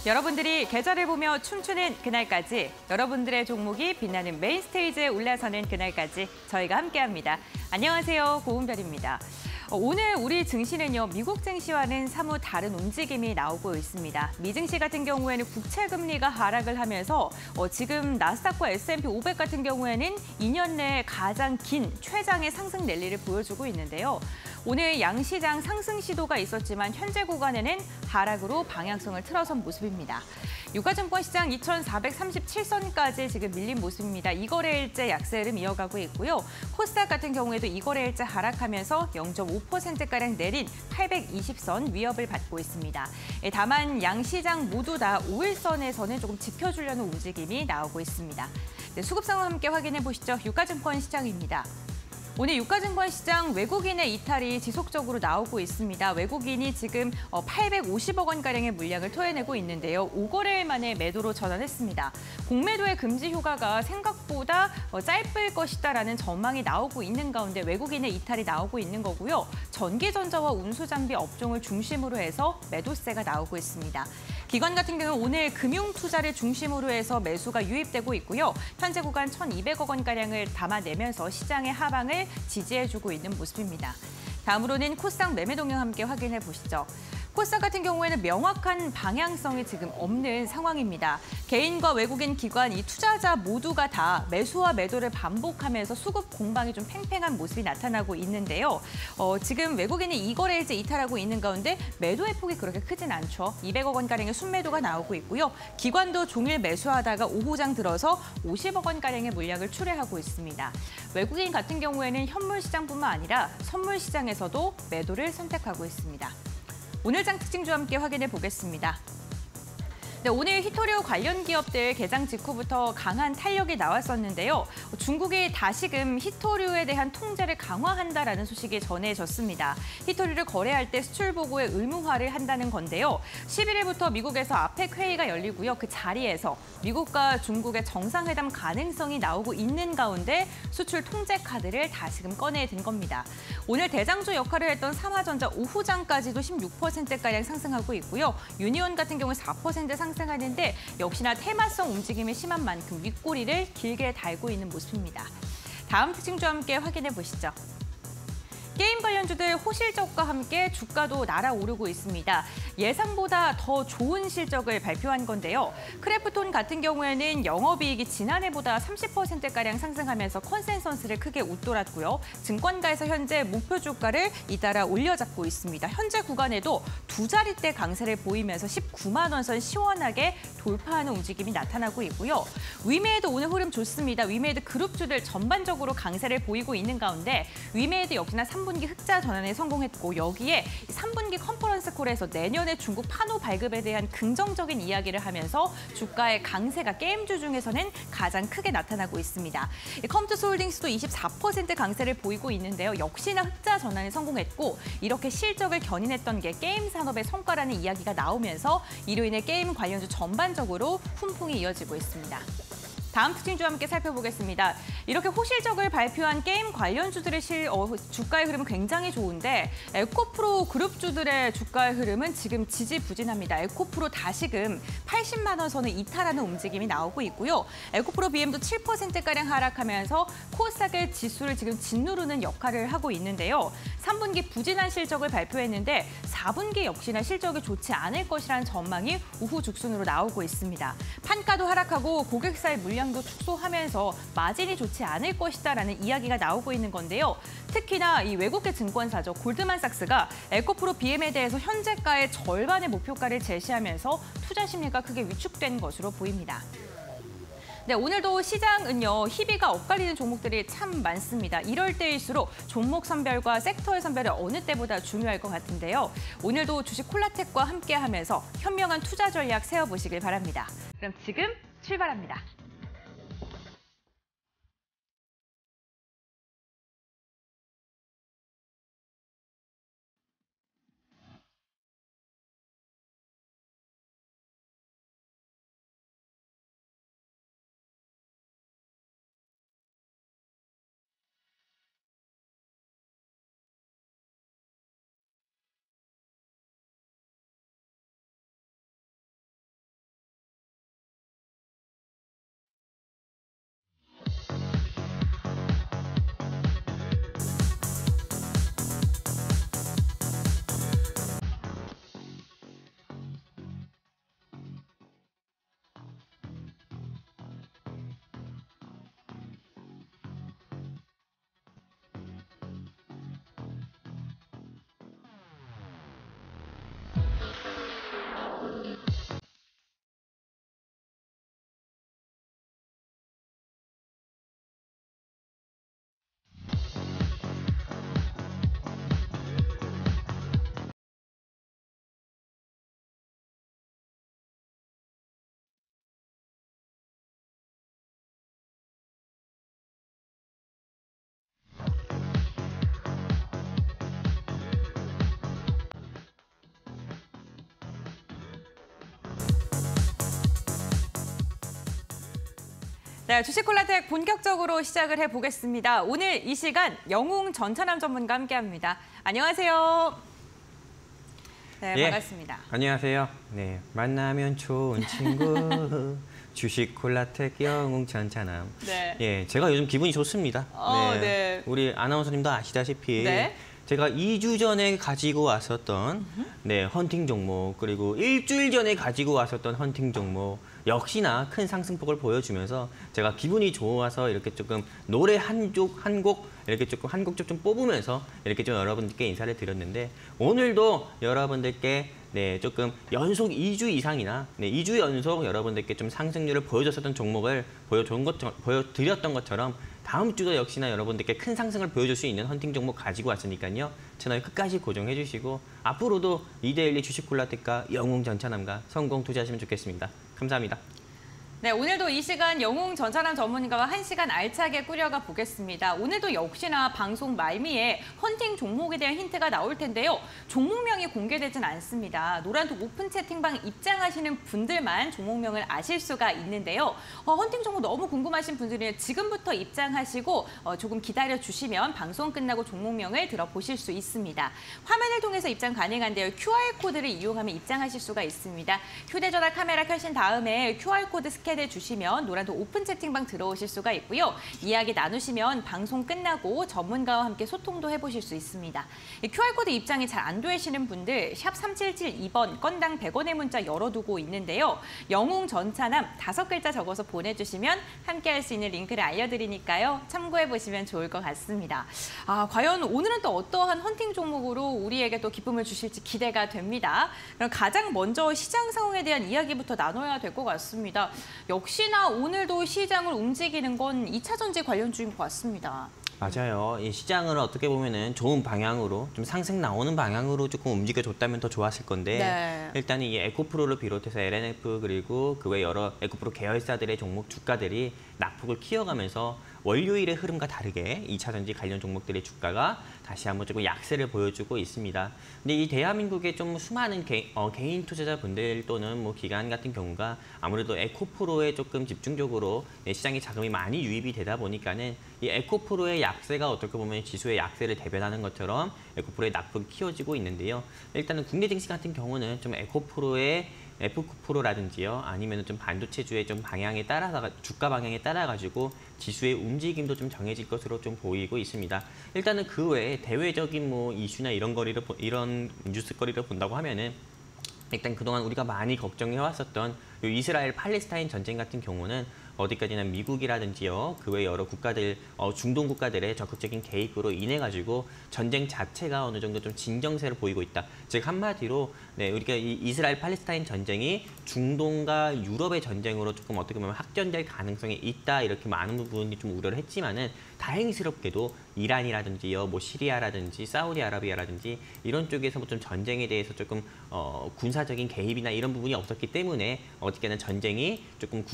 여러분들이 계절을 보며 춤추는 그날까지, 여러분들의 종목이 빛나는 메인 스테이지에 올라서는 그날까지 저희가 함께합니다. 안녕하세요, 고은별입니다. 오늘 우리 증시는요, 미국 증시와는 사뭇 다른 움직임이 나오고 있습니다. 미 증시 같은 경우에는 국채 금리가 하락을 하면서 지금 나스닥과 S&P 500 같은 경우에는 2년 내에 가장 긴 최장의 상승 랠리를 보여주고 있는데요. 오늘 양시장 상승 시도가 있었지만 현재 구간에는 하락으로 방향성을 틀어선 모습입니다. 유가증권 시장 2,437선까지 지금 밀린 모습입니다. 이거래일째 약세 흐름 이어가고 있고요. 코스닥 같은 경우에도 이거래일째 하락하면서 0.5%가량 내린 820선 위협을 받고 있습니다. 다만 양시장 모두 다 5일선에서는 조금 지켜주려는 움직임이 나오고 있습니다. 수급 상황 함께 확인해 보시죠. 유가증권 시장입니다. 오늘 유가증권 시장 외국인의 이탈이 지속적으로 나오고 있습니다. 외국인이 지금 850억 원가량의 물량을 토해내고 있는데요. 5거래일 만에 매도로 전환했습니다. 공매도의 금지 효과가 생각보다 짧을 것이다라는 전망이 나오고 있는 가운데 외국인의 이탈이 나오고 있는 거고요. 전기전자와 운수장비 업종을 중심으로 해서 매도세가 나오고 있습니다. 기관 같은 경우는 오늘 금융투자를 중심으로 해서 매수가 유입되고 있고요. 현재 구간 1,200억 원가량을 담아내면서 시장의 하방을 지지해주고 있는 모습입니다. 다음으로는 코스닥 매매 동향 함께 확인해 보시죠. 코스닥 같은 경우에는 명확한 방향성이 지금 없는 상황입니다. 개인과 외국인 기관, 이 투자자 모두가 다 매수와 매도를 반복하면서 수급 공방이 좀 팽팽한 모습이 나타나고 있는데요. 지금 외국인이 이거래일째 이탈하고 있는 가운데 매도의 폭이 그렇게 크진 않죠. 200억 원가량의 순매도가 나오고 있고요. 기관도 종일 매수하다가 오후장 들어서 50억 원가량의 물량을 출회하고 있습니다. 외국인 같은 경우에는 현물 시장뿐만 아니라 선물 시장에서도 매도를 선택하고 있습니다. 오늘 장 특징주 함께 확인해 보겠습니다. 네, 오늘 히토류 관련 기업들 개장 직후부터 강한 탄력이 나왔었는데요. 중국이 다시금 히토류에 대한 통제를 강화한다라는 소식이 전해졌습니다. 히토류를 거래할 때 수출 보고에 의무화를 한다는 건데요. 11일부터 미국에서 아펙 회의가 열리고요. 그 자리에서 미국과 중국의 정상회담 가능성이 나오고 있는 가운데 수출 통제 카드를 다시금 꺼내든 겁니다. 오늘 대장주 역할을 했던 삼화전자 오후장까지도 16%가량 상승하고 있고요. 유니온 같은 경우 4% 상승하는데 역시나 테마성 움직임이 심한 만큼 윗꼬리를 길게 달고 있는 모습입니다. 다음 특징주와 함께 확인해 보시죠. 게임 관련주들 호실적과 함께 주가도 날아오르고 있습니다. 예상보다 더 좋은 실적을 발표한 건데요. 크래프톤 같은 경우에는 영업이익이 지난해보다 30%가량 상승하면서 컨센서스를 크게 웃돌았고요. 증권가에서 현재 목표 주가를 잇따라 올려잡고 있습니다. 현재 구간에도 두 자릿대 강세를 보이면서 19만 원 선 시원하게 돌파하는 움직임이 나타나고 있고요. 위메이드 오늘 흐름 좋습니다. 위메이드 그룹주들 전반적으로 강세를 보이고 있는 가운데 위메이드 역시나 3분기 흑자 전환에 성공했고 여기에 3분기 컨퍼런스 콜에서 내년에 중국 판호 발급에 대한 긍정적인 이야기를 하면서 주가의 강세가 게임주 중에서는 가장 크게 나타나고 있습니다. 컴투스홀딩스도 24% 강세를 보이고 있는데요. 역시나 흑자 전환에 성공했고 이렇게 실적을 견인했던 게 게임 산업의 성과라는 이야기가 나오면서 이로 인해 게임 관련주 전반적으로 훈풍이 이어지고 있습니다. 다음 특징주와 함께 살펴보겠습니다. 이렇게 호실적을 발표한 게임 관련주들의 주가의 흐름은 굉장히 좋은데 에코프로 그룹주들의 주가의 흐름은 지금 지지부진합니다. 에코프로 다시금 80만 원 선을 이탈하는 움직임이 나오고 있고요. 에코프로 BM도 7%가량 하락하면서 코스닥의 지수를 지금 짓누르는 역할을 하고 있는데요. 3분기 부진한 실적을 발표했는데 4분기 역시나 실적이 좋지 않을 것이라는 전망이 우후 죽순으로 나오고 있습니다. 판가도 하락하고 고객사의 물량도 축소하면서 마진이 좋지 않을 것이다라는 이야기가 나오고 있는 건데요. 특히나 이 외국계 증권사죠. 골드만삭스가 에코프로 BM에 대해서 현재가의 절반의 목표가를 제시하면서 투자 심리가 크게 위축된 것으로 보입니다. 네, 오늘도 시장은요, 희비가 엇갈리는 종목들이 참 많습니다. 이럴 때일수록 종목 선별과 섹터의 선별이 어느 때보다 중요할 것 같은데요. 오늘도 주식 콜라텍과 함께하면서 현명한 투자 전략 세워보시길 바랍니다. 그럼 지금 출발합니다. 네, 주식콜라텍 본격적으로 시작을 해보겠습니다. 오늘 이 시간 영웅 전차남 전문가 함께합니다. 안녕하세요. 네, 예, 반갑습니다. 안녕하세요. 네, 만나면 좋은 친구 주식콜라텍 영웅 전차남. 네. 예, 제가 요즘 기분이 좋습니다. 네. 우리 아나운서님도 아시다시피 네. 제가 2주 전에 가지고 왔었던 헌팅 종목, 그리고 일주일 전에 가지고 왔었던 헌팅 종목 역시나 큰 상승폭을 보여주면서 제가 기분이 좋아서 이렇게 조금 노래 한 곡 이렇게 조금 한 곡 좀 뽑으면서 이렇게 좀 여러분들께 인사를 드렸는데, 오늘도 여러분들께 조금 연속 2주 이상이나 2주 연속 여러분들께 좀 상승률을 보여줬었던 종목을 보여드렸던 것처럼 다음 주도 역시나 여러분들께 큰 상승을 보여줄 수 있는 헌팅 종목 가지고 왔으니까요. 채널 끝까지 고정해 주시고 앞으로도 2대1 주식콜라텍과 영웅 전차남과 성공 투자하시면 좋겠습니다. 감사합니다. 네, 오늘도 이 시간 영웅 전차남 전문가와 1시간 알차게 꾸려가 보겠습니다. 오늘도 역시나 방송 말미에 헌팅 종목에 대한 힌트가 나올 텐데요. 종목명이 공개되진 않습니다. 노란톡 오픈 채팅방 입장하시는 분들만 종목명을 아실 수가 있는데요. 헌팅 종목 너무 궁금하신 분들은 지금부터 입장하시고 조금 기다려주시면 방송 끝나고 종목명을 들어보실 수 있습니다. 화면을 통해서 입장 가능한데요. QR코드를 이용하면 입장하실 수가 있습니다. 휴대전화 카메라 켜신 다음에 QR코드 스캔해 주시면 노란톡 오픈 채팅방 들어오실 수가 있고요. 이야기 나누시면 방송 끝나고 전문가와 함께 소통도 해보실 수 있습니다. QR코드 입장이 잘 안 되시는 분들 샵 3772번 건당 100원의 문자 열어두고 있는데요. 영웅 전차남 5글자 적어서 보내주시면 함께할 수 있는 링크를 알려드리니까요. 참고해보시면 좋을 것 같습니다. 과연 오늘은 또 어떠한 헌팅 종목으로 우리에게 또 기쁨을 주실지 기대가 됩니다. 그럼 가장 먼저 시장 상황에 대한 이야기부터 나눠야 될 것 같습니다. 역시나 오늘도 시장을 움직이는 건 2차 전지 관련주인 것 같습니다. 맞아요. 이 시장을 어떻게 보면은 좋은 방향으로, 좀 상승 나오는 방향으로 조금 움직여줬다면 더 좋았을 건데, 일단은 이 에코프로를 비롯해서 LNF 그리고 그 외 여러 에코프로 계열사들의 종목 주가들이 낙폭을 키워가면서 월요일의 흐름과 다르게 2차 전지 관련 종목들의 주가가 다시 한번 조금 약세를 보여주고 있습니다. 근데 이 대한민국의 좀 수많은 개인 투자자분들 또는 뭐 기관 같은 경우가 아무래도 에코프로에 조금 집중적으로 시장에 자금이 많이 유입이 되다 보니까는 이 에코프로의 약세가 어떻게 보면 지수의 약세를 대변하는 것처럼 에코프로의 낙폭이 키워지고 있는데요. 일단은 국내 증시 같은 경우는 좀 에코프로의 F9%라든지요, 아니면 좀 반도체주의 좀 방향에 따라서 주가 방향에 따라 가지고 지수의 움직임도 좀 정해질 것으로 좀 보이고 있습니다. 일단은 그 외에 대외적인 뭐 이슈나 이런 뉴스거리를 본다고 하면은 일단 그동안 우리가 많이 걱정해 왔었던 요 이스라엘 팔레스타인 전쟁 같은 경우는 어디까지나 미국이라든지요, 그 외 여러 국가들, 중동 국가들의 적극적인 개입으로 인해 가지고 전쟁 자체가 어느 정도 좀 진정세를 보이고 있다. 즉 한마디로 우리가 이 이스라엘 팔레스타인 전쟁이 중동과 유럽의 전쟁으로 조금 어떻게 보면 확전될 가능성이 있다, 이렇게 많은 부분이 좀 우려를 했지만은 다행스럽게도 이란이라든지요, 뭐 시리아라든지 사우디아라비아라든지 이런 쪽에서 좀 전쟁에 대해서 조금 군사적인 개입이나 이런 부분이 없었기 때문에 어떻게든 전쟁이 조금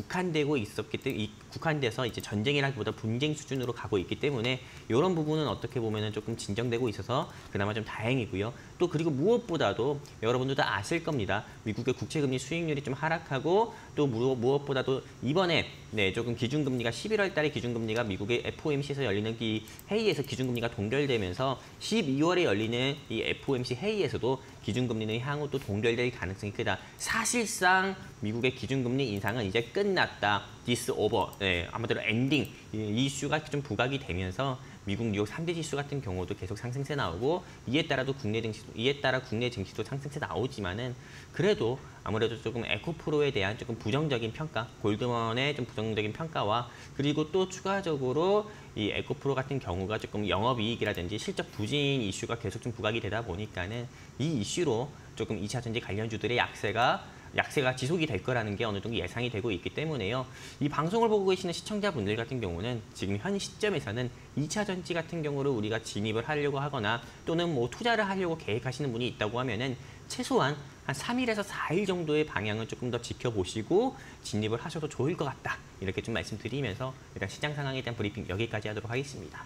국한돼서 이제 전쟁이라기보다 분쟁 수준으로 가고 있기 때문에 이런 부분은 어떻게 보면은 조금 진정되고 있어서 그나마 좀 다행이고요. 또 그리고 무엇보다도 여러분도 다 아실 겁니다. 미국의 국채금리 수익률이 좀 하락하고 또 무엇보다도 이번에 조금 기준금리가 11월 달에 기준금리가 미국의 FOMC에서 열리는 이 회의에서 기준금리가 동결되면서 12월에 열리는 이 FOMC 회의에서도 기준금리는 향후 또 동결될 가능성이 크다. 사실상 미국의 기준금리 인상은 이제 끝났다. This over. 아무래도 엔딩. 이 이슈가 좀 부각이 되면서 미국 뉴욕 3대 지수 같은 경우도 계속 상승세 나오고 이에 따라 국내 증시도 상승세 나오지만은 그래도 아무래도 조금 에코프로에 대한 조금 부정적인 평가, 골드먼의 좀 부정적인 평가와 그리고 또 추가적으로 이 에코프로 같은 경우가 조금 영업이익이라든지 실적 부진 이슈가 계속 좀 부각이 되다 보니까는 이 이슈로 조금 2차 전지 관련주들의 약세가 지속이 될 거라는 게 어느 정도 예상이 되고 있기 때문에요. 이 방송을 보고 계시는 시청자분들 같은 경우는 지금 현 시점에서는 2차 전지 같은 경우를 우리가 진입을 하려고 하거나 또는 뭐 투자를 하려고 계획하시는 분이 있다고 하면은 최소한 한 3일에서 4일 정도의 방향을 조금 더 지켜보시고 진입을 하셔도 좋을 것 같다. 이렇게 좀 말씀드리면서 일단 시장 상황에 대한 브리핑 여기까지 하도록 하겠습니다.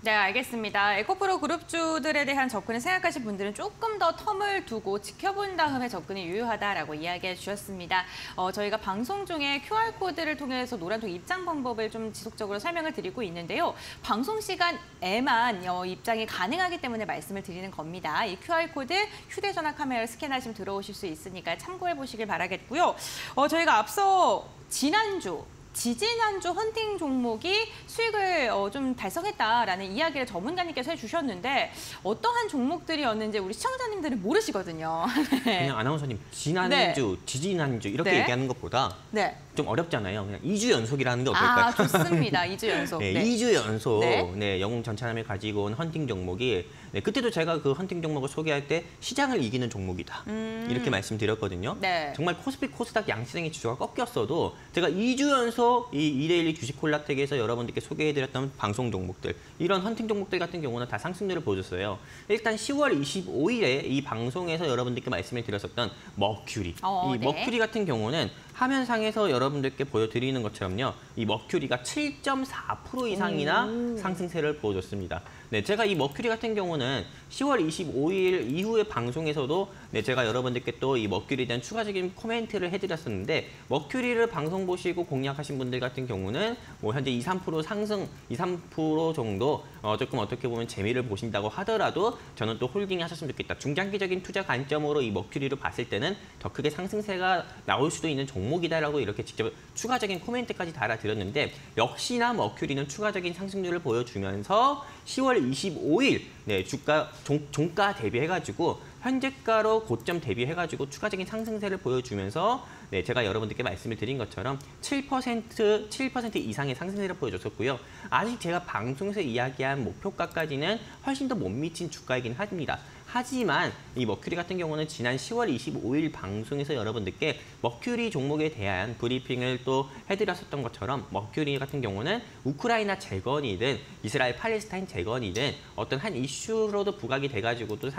네, 알겠습니다. 에코프로 그룹주들에 대한 접근을 생각하신 분들은 조금 더 텀을 두고 지켜본 다음에 접근이 유효하다라고 이야기해 주셨습니다. 저희가 방송 중에 QR코드를 통해서 노란통 입장 방법을 좀 지속적으로 설명을 드리고 있는데요. 방송 시간에만 입장이 가능하기 때문에 말씀을 드리는 겁니다. 이 QR코드 휴대전화 카메라를 스캔하시면 들어오실 수 있으니까 참고해 보시길 바라겠고요. 저희가 앞서 지지난주 헌팅 종목이 수익을 좀 달성했다라는 이야기를 전문가님께서 해주셨는데 어떠한 종목들이었는지 우리 시청자님들은 모르시거든요. 네. 그냥 아나운서님 지난주, 지지난주 이렇게 얘기하는 것보다 좀 어렵잖아요. 그냥 2주 연속이라는 게 어떨까요? 좋습니다. 2주 연속. 네, 2주 연속 영웅 전차남을 가지고 온 헌팅 종목이 그때도 제가 그 헌팅 종목을 소개할 때 시장을 이기는 종목이다. 이렇게 말씀드렸거든요. 정말 코스피, 코스닥 양시장의 지수가 꺾였어도 제가 2주 연속 이 이데일리 주식 콜라텍에서 여러분들께 소개해드렸던 방송 종목들, 이런 헌팅 종목들 같은 경우는 다 상승률을 보여줬어요. 일단 10월 25일에 이 방송에서 여러분들께 말씀을 드렸었던 머큐리. 이 머큐리 같은 경우는 화면상에서 여러분들께 보여드리는 것처럼요. 이 머큐리가 7.4% 이상이나 상승세를 보여줬습니다. 네, 제가 이 머큐리 같은 경우는 10월 25일 이후의 방송에서도 제가 여러분들께 또 이 머큐리에 대한 추가적인 코멘트를 해드렸었는데, 머큐리를 방송 보시고 공략하신 분들 같은 경우는 뭐 현재 2, 3% 상승, 2, 3% 정도 조금 어떻게 보면 재미를 보신다고 하더라도 저는 또 홀딩 하셨으면 좋겠다. 중장기적인 투자 관점으로 이 머큐리를 봤을 때는 더 크게 상승세가 나올 수도 있는 종목이다라고 이렇게 직접 추가적인 코멘트까지 달아드렸는데, 역시나 머큐리는 추가적인 상승률을 보여주면서 10월 25일 주가 종가 대비해가지고 현재가로 고점 대비해가지고 추가적인 상승세를 보여주면서 제가 여러분들께 말씀을 드린 것처럼 7% 이상의 상승세를 보여줬었고요. 아직 제가 방송에서 이야기한 목표가까지는 훨씬 더 못 미친 주가이긴 합니다. 하지만 이 머큐리 같은 경우는 지난 10월 25일 방송에서 여러분들께 머큐리 종목에 대한 브리핑을 또 해드렸었던 것처럼, 머큐리 같은 경우는 우크라이나 재건이든 이스라엘 팔레스타인 재건이든 어떤 한 이슈로도 부각이 돼가지고 또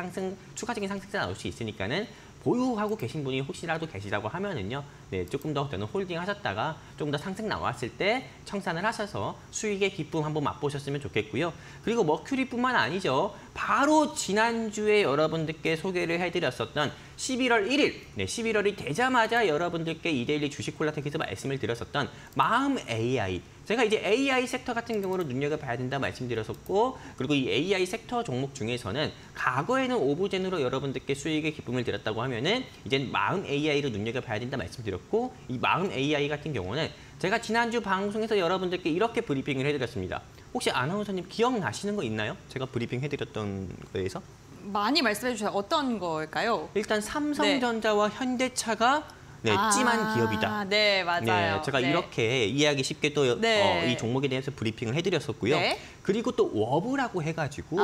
추가적인 상승세가 나올 수 있으니까는 보유하고 계신 분이 혹시라도 계시다고 하면은요, 조금 더 저는 홀딩 하셨다가 조금 더 상승 나왔을 때 청산을 하셔서 수익의 기쁨 한번 맛보셨으면 좋겠고요. 그리고 머큐리뿐만 아니죠. 바로 지난주에 여러분들께 소개를 해드렸었던 11월 1일, 11월이 되자마자 여러분들께 이데일리 주식 콜라텍에서 말씀을 드렸었던 마음 AI. 제가 이제 AI 섹터 같은 경우로 눈여겨봐야 된다 말씀드렸었고, 그리고 이 AI 섹터 종목 중에서는 과거에는 오브젠으로 여러분들께 수익의 기쁨을 드렸다고 하면은 이젠 마음 AI로 눈여겨봐야 된다 말씀드렸고, 이 마음 AI 같은 경우는 제가 지난주 방송에서 여러분들께 이렇게 브리핑을 해드렸습니다. 혹시 아나운서님 기억나시는 거 있나요? 제가 브리핑 해드렸던 거에서? 많이 말씀해 주세요. 어떤 걸까요? 일단 삼성전자와 현대차가 찜한 기업이다. 네, 맞아요. 제가 이렇게 이해하기 쉽게 또 이 종목에 대해서 브리핑을 해드렸었고요. 그리고 또 워브라고 해가지고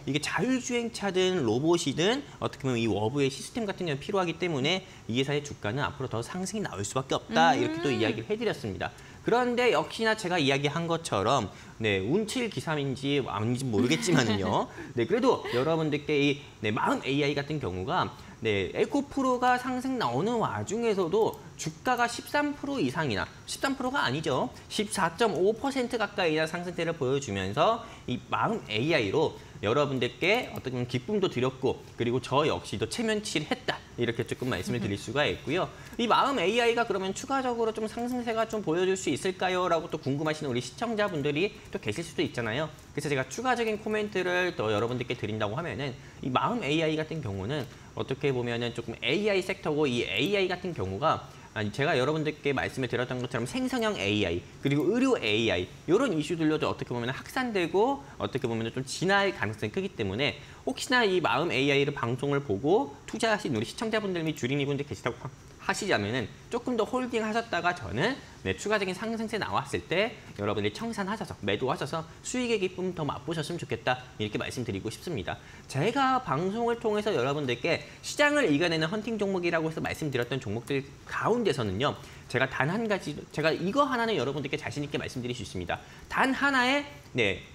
이게 자율주행차든 로봇이든 어떻게 보면 이 워브의 시스템 같은 경우는 필요하기 때문에 이 회사의 주가는 앞으로 더 상승이 나올 수밖에 없다. 이렇게 또 이야기를 해드렸습니다. 그런데 역시나 제가 이야기한 것처럼 운칠기삼인지 아닌지 모르겠지만요. 그래도 여러분들께 이 마음 AI 같은 경우가 에코프로가 상승 나오는 와중에서도 주가가 13% 이상이나 13%가 아니죠. 14.5% 가까이나 상승세를 보여주면서 이 마음 AI로 여러분들께 어떻게 보면 기쁨도 드렸고, 그리고 저 역시도 체면치를 했다. 이렇게 조금 말씀을 드릴 수가 있고요. 이 마음 AI가 그러면 추가적으로 좀 상승세가 좀 보여줄 수 있을까요? 라고 또 궁금하시는 우리 시청자분들이 또 계실 수도 있잖아요. 그래서 제가 추가적인 코멘트를 또 여러분들께 드린다고 하면은 이 마음 AI 같은 경우는 어떻게 보면은 조금 AI 섹터고, 이 AI 같은 경우가 제가 여러분들께 말씀을 드렸던 것처럼 생성형 AI, 그리고 의료 AI, 이런 이슈들로도 어떻게 보면 확산되고 어떻게 보면 좀 진화할 가능성이 크기 때문에, 혹시나 이 마음 AI를 방송을 보고 투자하신 우리 시청자분들 및 주린이분들 계시다고 하시자면은 조금 더 홀딩 하셨다가 저는 추가적인 상승세 나왔을 때 여러분들이 청산하셔서 매도하셔서 수익의 기쁨 더 맛보셨으면 좋겠다. 이렇게 말씀드리고 싶습니다. 제가 방송을 통해서 여러분들께 시장을 이겨내는 헌팅 종목이라고 해서 말씀드렸던 종목들 가운데서는요. 제가 단 한 가지, 제가 이거 하나는 여러분들께 자신 있게 말씀드릴 수 있습니다. 단 하나의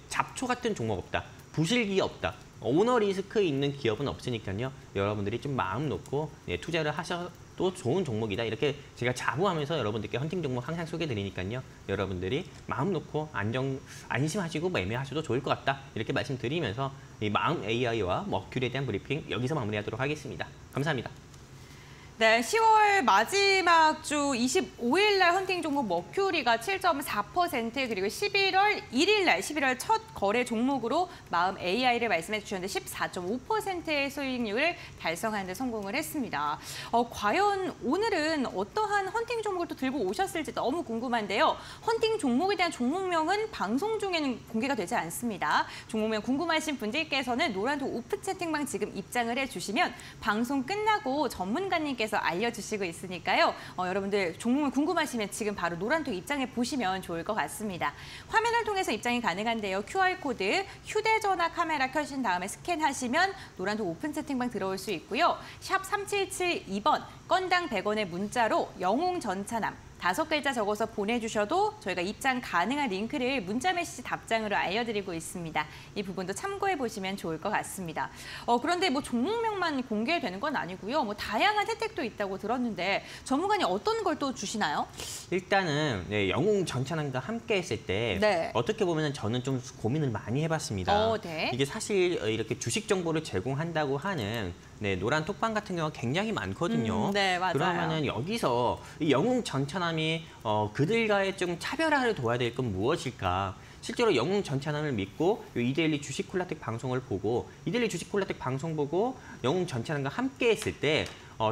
잡초 같은 종목 없다. 부실기 없다. 오너 리스크 있는 기업은 없으니까요. 여러분들이 좀 마음 놓고 투자를 또 좋은 종목이다. 이렇게 제가 자부하면서 여러분들께 헌팅 종목 항상 소개해드리니까요. 여러분들이 마음 놓고 안심하시고 매매하셔도 좋을 것 같다. 이렇게 말씀드리면서 이 마음 AI와 머큐리에 대한 브리핑 여기서 마무리하도록 하겠습니다. 감사합니다. 네, 10월 마지막 주 25일 날 헌팅 종목 머큐리가 7.4% 그리고 11월 1일 날 11월 첫 거래 종목으로 마음 AI를 말씀해 주셨는데 14.5%의 수익률을 달성하는 데 성공을 했습니다. 과연 오늘은 어떠한 헌팅 종목을 또 들고 오셨을지 너무 궁금한데요. 헌팅 종목에 대한 종목명은 방송 중에는 공개가 되지 않습니다. 종목명 궁금하신 분들께서는 노란톡 오프 채팅방 지금 입장을 해주시면 방송 끝나고 전문가님께서 알려주시고 있으니까요. 여러분들 종목을 궁금하시면 지금 바로 노란톡 입장해 보시면 좋을 것 같습니다. 화면을 통해서 입장이 가능한데요. QR코드 휴대전화 카메라 켜신 다음에 스캔하시면 노란톡 오픈 채팅방 들어올 수 있고요. 샵 3772번 건당 100원의 문자로 영웅 전차남 5글자 적어서 보내주셔도 저희가 입장 가능한 링크를 문자 메시지 답장으로 알려드리고 있습니다. 이 부분도 참고해 보시면 좋을 것 같습니다. 그런데 뭐 종목명만 공개되는 건 아니고요. 뭐 다양한 혜택도 있다고 들었는데 전문가님 어떤 걸 또 주시나요? 일단은 네, 영웅 전차남과 함께 했을 때 네. 어떻게 보면 저는 좀 고민을 많이 해봤습니다. 네. 이게 사실 이렇게 주식 정보를 제공한다고 하는 네, 노란 톡방 같은 경우가 굉장히 많거든요. 네, 맞아요. 그러면은 여기서 이 영웅 전차남이 그들과의 좀 차별화를 둬야 될 건 무엇일까? 실제로 영웅 전차남을 믿고 이데일리 주식 콜라텍 방송을 보고 이데일리 주식 콜라텍 방송 보고 영웅 전차남과 함께 했을 때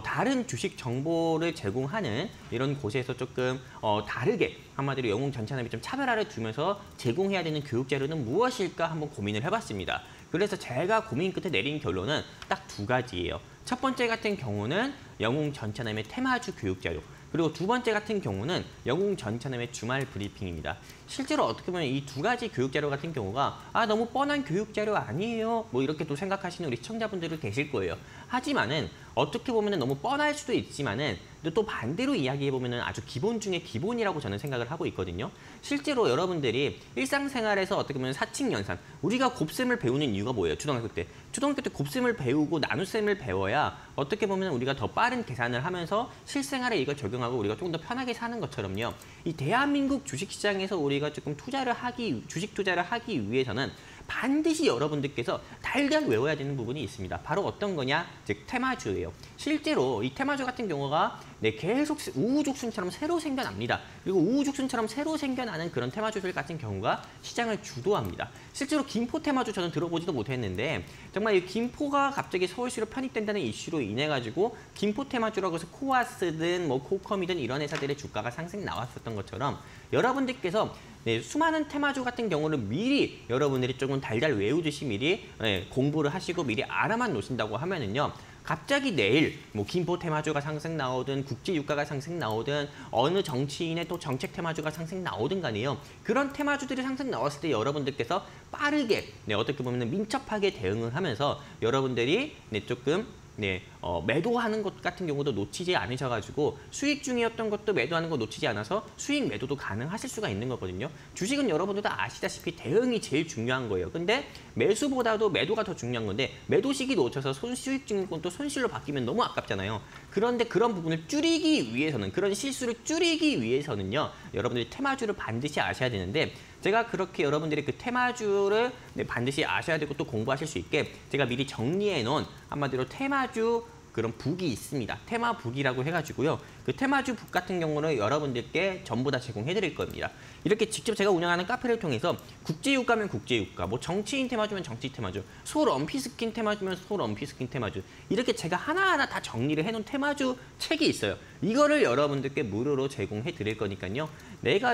다른 주식 정보를 제공하는 이런 곳에서 조금 다르게 한마디로 영웅 전차남이 좀 차별화를 두면서 제공해야 되는 교육 자료는 무엇일까 한번 고민을 해봤습니다. 그래서 제가 고민 끝에 내린 결론은 딱 2가지예요. 첫 번째 같은 경우는 영웅 전차남의 테마주 교육 자료. 그리고 2번째 같은 경우는 영웅 전차남의 주말 브리핑입니다. 실제로 어떻게 보면 이 2가지 교육 자료 같은 경우가 너무 뻔한 교육 자료 아니에요? 뭐 이렇게 또 생각하시는 우리 시청자분들도 계실 거예요. 하지만은 어떻게 보면 너무 뻔할 수도 있지만은 또 반대로 이야기해 보면은 아주 기본 중에 기본이라고 저는 생각을 하고 있거든요. 실제로 여러분들이 일상생활에서 어떻게 보면 사칙연산, 우리가 곱셈을 배우는 이유가 뭐예요? 초등학교 때 곱셈을 배우고 나눗셈을 배워야 어떻게 보면 우리가 더 빠른 계산을 하면서 실생활에 이걸 적용하고 우리가 조금 더 편하게 사는 것처럼요. 이 대한민국 주식시장에서 우리가 조금 주식 투자를 하기 위해서는 반드시 여러분들께서 달달 외워야 되는 부분이 있습니다. 바로 어떤 거냐? 즉 테마주예요. 실제로 이 테마주 같은 경우가 계속 우후죽순처럼 새로 생겨납니다. 그리고 우후죽순처럼 새로 생겨나는 그런 테마주들 같은 경우가 시장을 주도합니다. 실제로 김포 테마주 저는 들어보지도 못했는데 정말 이 김포가 갑자기 서울시로 편입된다는 이슈로 인해 가지고 김포 테마주라고 해서 코아스든 뭐 코컴이든 이런 회사들의 주가가 상승 나왔었던 것처럼 여러분들께서 수많은 테마주 같은 경우는 미리 여러분들이 조금 달달 외우듯이 미리 공부를 하시고 미리 알아만 놓으신다고 하면은요. 갑자기 내일 뭐 김포 테마주가 상승 나오든 국제 유가가 상승 나오든 어느 정치인의 또 정책 테마주가 상승 나오든 간에요. 그런 테마주들이 상승 나왔을 때 여러분들께서 빠르게 어떻게 보면 민첩하게 대응을 하면서 여러분들이 조금 매도하는 것 같은 경우도 놓치지 않으셔가지고 수익 중이었던 것도 매도하는 거 놓치지 않아서 수익 매도도 가능하실 수가 있는 거거든요. 주식은 여러분들도 아시다시피 대응이 제일 중요한 거예요. 근데 매수보다도 매도가 더 중요한 건데 매도 시기 놓쳐서 수익 중인 건 또 손실로 바뀌면 너무 아깝잖아요. 그런데 그런 부분을 줄이기 위해서는 그런 실수를 줄이기 위해서는요. 여러분들이 테마주를 반드시 아셔야 되는데 제가 그렇게 여러분들이 그 테마주를 반드시 아셔야 되고 또 공부하실 수 있게 제가 미리 정리해 놓은 한마디로 테마주 그런 북이 있습니다. 테마 북이라고 해가지고요. 그 테마주 북 같은 경우는 여러분들께 전부 다 제공해 드릴 겁니다. 이렇게 직접 제가 운영하는 카페를 통해서 국제유가면 국제유가, 뭐 정치인 테마주면 정치 테마주, 소럼피스킨 테마주면 소럼피스킨 테마주 이렇게 제가 하나하나 다 정리를 해놓은 테마주 책이 있어요. 이거를 여러분들께 무료로 제공해 드릴 거니까요. 내가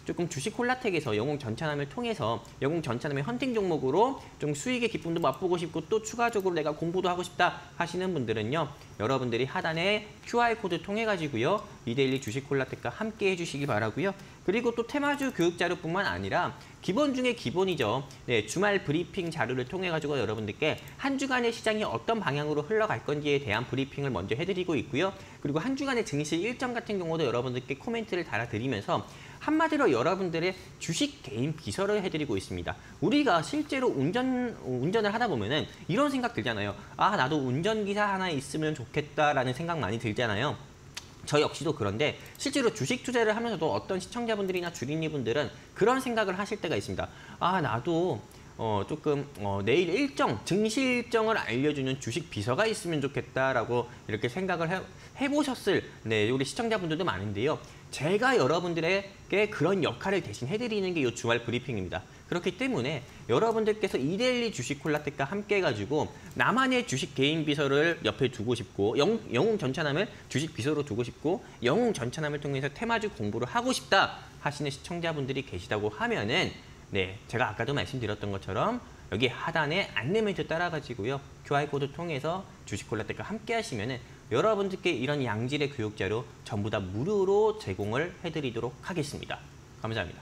조금 주식 콜라텍에서 영웅 전차남을 통해서 영웅 전차남의 헌팅 종목으로 좀 수익의 기쁨도 맛보고 싶고 또 추가적으로 내가 공부도 하고 싶다 하시는 분들은요. 여러분들이 하단에 QR코드 통해 가지고요. 이데일리 주식 콜라텍과 함께 해주시기 바라고요. 그리고 또 테마주 교육 자료뿐만 아니라 기본 중에 기본이죠. 주말 브리핑 자료를 통해 가지고 여러분들께 한 주간의 시장이 어떤 방향으로 흘러갈 건지에 대한 브리핑을 먼저 해드리고 있고요. 그리고 한 주간의 증시 일정 같은 경우도 여러분들께 코멘트를 달아드리면서 한마디로 여러분들의 주식 개인 비서를 해드리고 있습니다. 우리가 실제로 운전을 하다 보면은 이런 생각 들잖아요. 아, 나도 운전기사 하나 있으면 좋겠다라는 생각 많이 들잖아요. 저 역시도 그런데 실제로 주식 투자를 하면서도 어떤 시청자분들이나 주린이분들은 그런 생각을 하실 때가 있습니다. 아, 나도 내일 증시 일정을 알려주는 주식 비서가 있으면 좋겠다라고 이렇게 생각을 해보셨을 우리 시청자분들도 많은데요. 제가 여러분들에게 그런 역할을 대신 해드리는 게 이 주말 브리핑입니다. 그렇기 때문에 여러분들께서 이데일리 주식 콜라텍과 함께 해가지고 나만의 주식 개인 비서를 옆에 두고 싶고 영웅 전차남을 주식 비서로 두고 싶고 영웅 전차남을 통해서 테마주 공부를 하고 싶다 하시는 시청자분들이 계시다고 하면은 제가 아까도 말씀드렸던 것처럼 여기 하단에 안내 멘트 따라가지고요. QR코드 통해서 주식 콜라텍과 함께 하시면은 여러분들께 이런 양질의 교육자료 전부 다 무료로 제공을 해드리도록 하겠습니다. 감사합니다.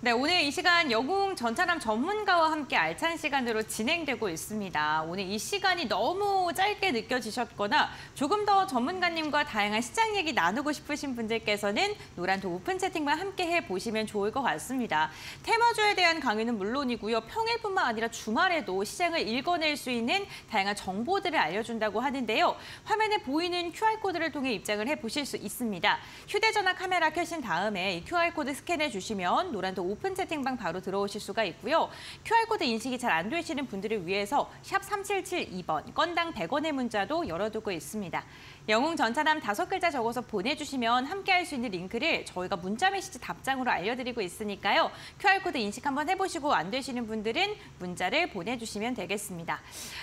네, 오늘 이 시간 영웅 전차남 전문가와 함께 알찬 시간으로 진행되고 있습니다. 오늘 이 시간이 너무 짧게 느껴지셨거나 조금 더 전문가님과 다양한 시장 얘기 나누고 싶으신 분들께서는 노란도 오픈 채팅방 함께 해보시면 좋을 것 같습니다. 테마주에 대한 강의는 물론이고요. 평일뿐만 아니라 주말에도 시장을 읽어낼 수 있는 다양한 정보들을 알려준다고 하는데요. 화면에 보이는 QR코드를 통해 입장을 해보실 수 있습니다. 휴대전화 카메라 켜신 다음에 이 QR코드 스캔해 주시면 노란도 오픈 채팅방 바로 들어오실 수가 있고요. QR코드 인식이 잘 안 되시는 분들을 위해서 샵 3772번, 건당 100원의 문자도 열어두고 있습니다. 영웅 전차남 5글자 적어서 보내주시면 함께할 수 있는 링크를 저희가 문자 메시지 답장으로 알려드리고 있으니까요. QR코드 인식 한번 해보시고 안 되시는 분들은 문자를 보내주시면 되겠습니다.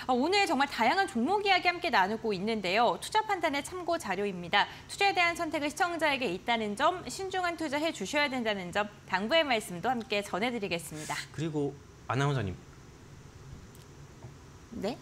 오늘 정말 다양한 종목 이야기 함께 나누고 있는데요. 투자 판단의 참고 자료입니다. 투자에 대한 선택은 시청자에게 있다는 점, 신중한 투자해 주셔야 된다는 점, 당부의 말씀도 함께 전해드리겠습니다. 그리고 아나운서님.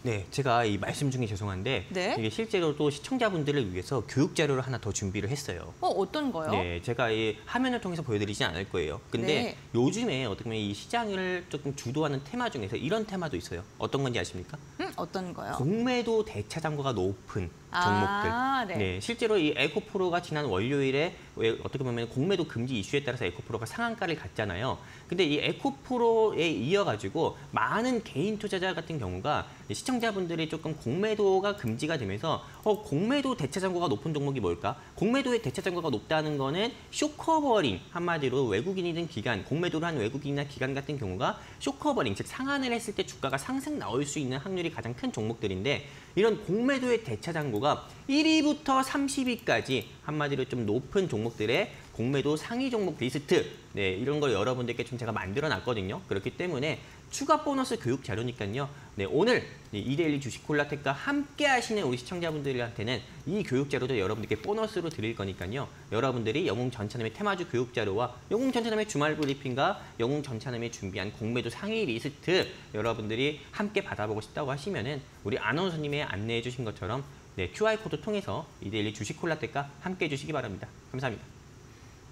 네, 제가 이 말씀 중에 죄송한데 이게 실제로 또 시청자분들을 위해서 교육 자료를 하나 더 준비를 했어요. 어떤 거요? 제가 이 화면을 통해서 보여드리지 않을 거예요. 근데 요즘에 어떻게 보면 이 시장을 조금 주도하는 테마 중에서 이런 테마도 있어요. 어떤 건지 아십니까? 어떤 거요? 공매도 대차장고가 높은 종목들. 실제로 이 에코프로가 지난 월요일에 어떻게 보면 공매도 금지 이슈에 따라서 에코프로가 상한가를 갔잖아요. 근데 이 에코프로에 이어가지고 많은 개인 투자자 같은 경우가 시청자분들이 조금 공매도가 금지가 되면서 공매도 대차장고가 높은 종목이 뭘까? 공매도의 대차장고가 높다는 거는 쇼커버링, 한마디로 외국인이든 기관, 공매도를 한 외국인이나 기관 같은 경우가 쇼커버링, 즉 상한을 했을 때 주가가 상승 나올 수 있는 확률이 가장 큰 종목들인데 이런 공매도의 대차장고가 1위부터 30위까지 한마디로 좀 높은 종목들의 공매도 상위 종목 리스트 이런 걸 여러분들께 좀 제가 만들어 놨거든요. 그렇기 때문에 추가 보너스 교육 자료니까요. 오늘 이데일리 주식 콜라텍과 함께 하시는 우리 시청자분들한테는 이 교육 자료도 여러분들께 보너스로 드릴 거니까요. 여러분들이 영웅 전차남의 테마주 교육 자료와 영웅 전차남의 주말 브리핑과 영웅 전차남이 준비한 공매도 상위 리스트 여러분들이 함께 받아보고 싶다고 하시면은 우리 아나운서님의 안내해 주신 것처럼 QR코드 통해서 이데일리 주식 콜라텍과 함께 해주시기 바랍니다. 감사합니다.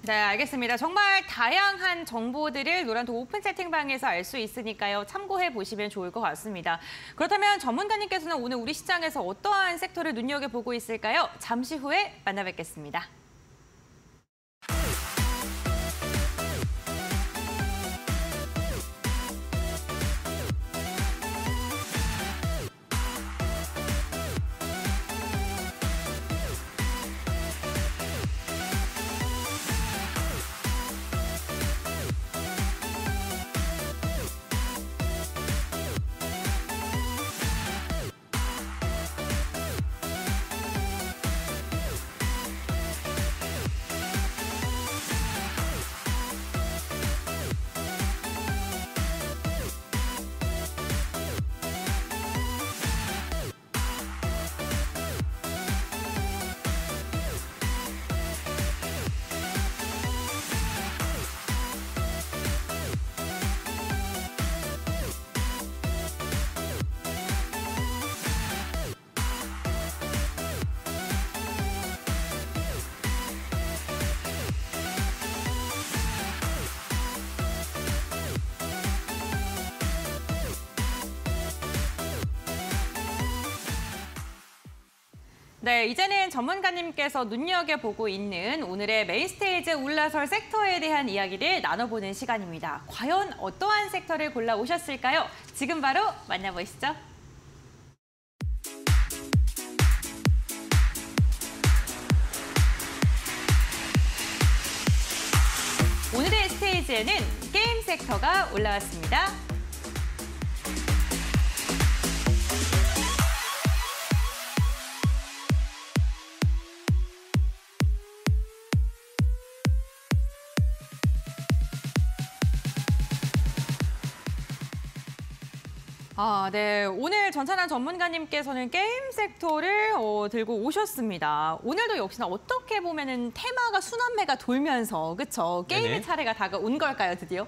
네, 알겠습니다. 정말 다양한 정보들을 노란도 오픈 채팅방에서 알 수 있으니까요. 참고해 보시면 좋을 것 같습니다. 그렇다면 전문가님께서는 오늘 우리 시장에서 어떠한 섹터를 눈여겨보고 있을까요? 잠시 후에 만나뵙겠습니다. 네, 이제는 전문가님께서 눈여겨보고 있는 오늘의 메인스테이지에 올라설 섹터에 대한 이야기를 나눠보는 시간입니다. 과연 어떠한 섹터를 골라오셨을까요? 지금 바로 만나보시죠. 오늘의 스테이지에는 게임 섹터가 올라왔습니다. 네. 오늘 전찬한 전문가님께서는 게임 섹터를 들고 오셨습니다. 오늘도 역시나 어떻게 보면은 테마가 순환매가 돌면서 그렇죠? 게임의 네네. 차례가 다가온 걸까요, 드디어?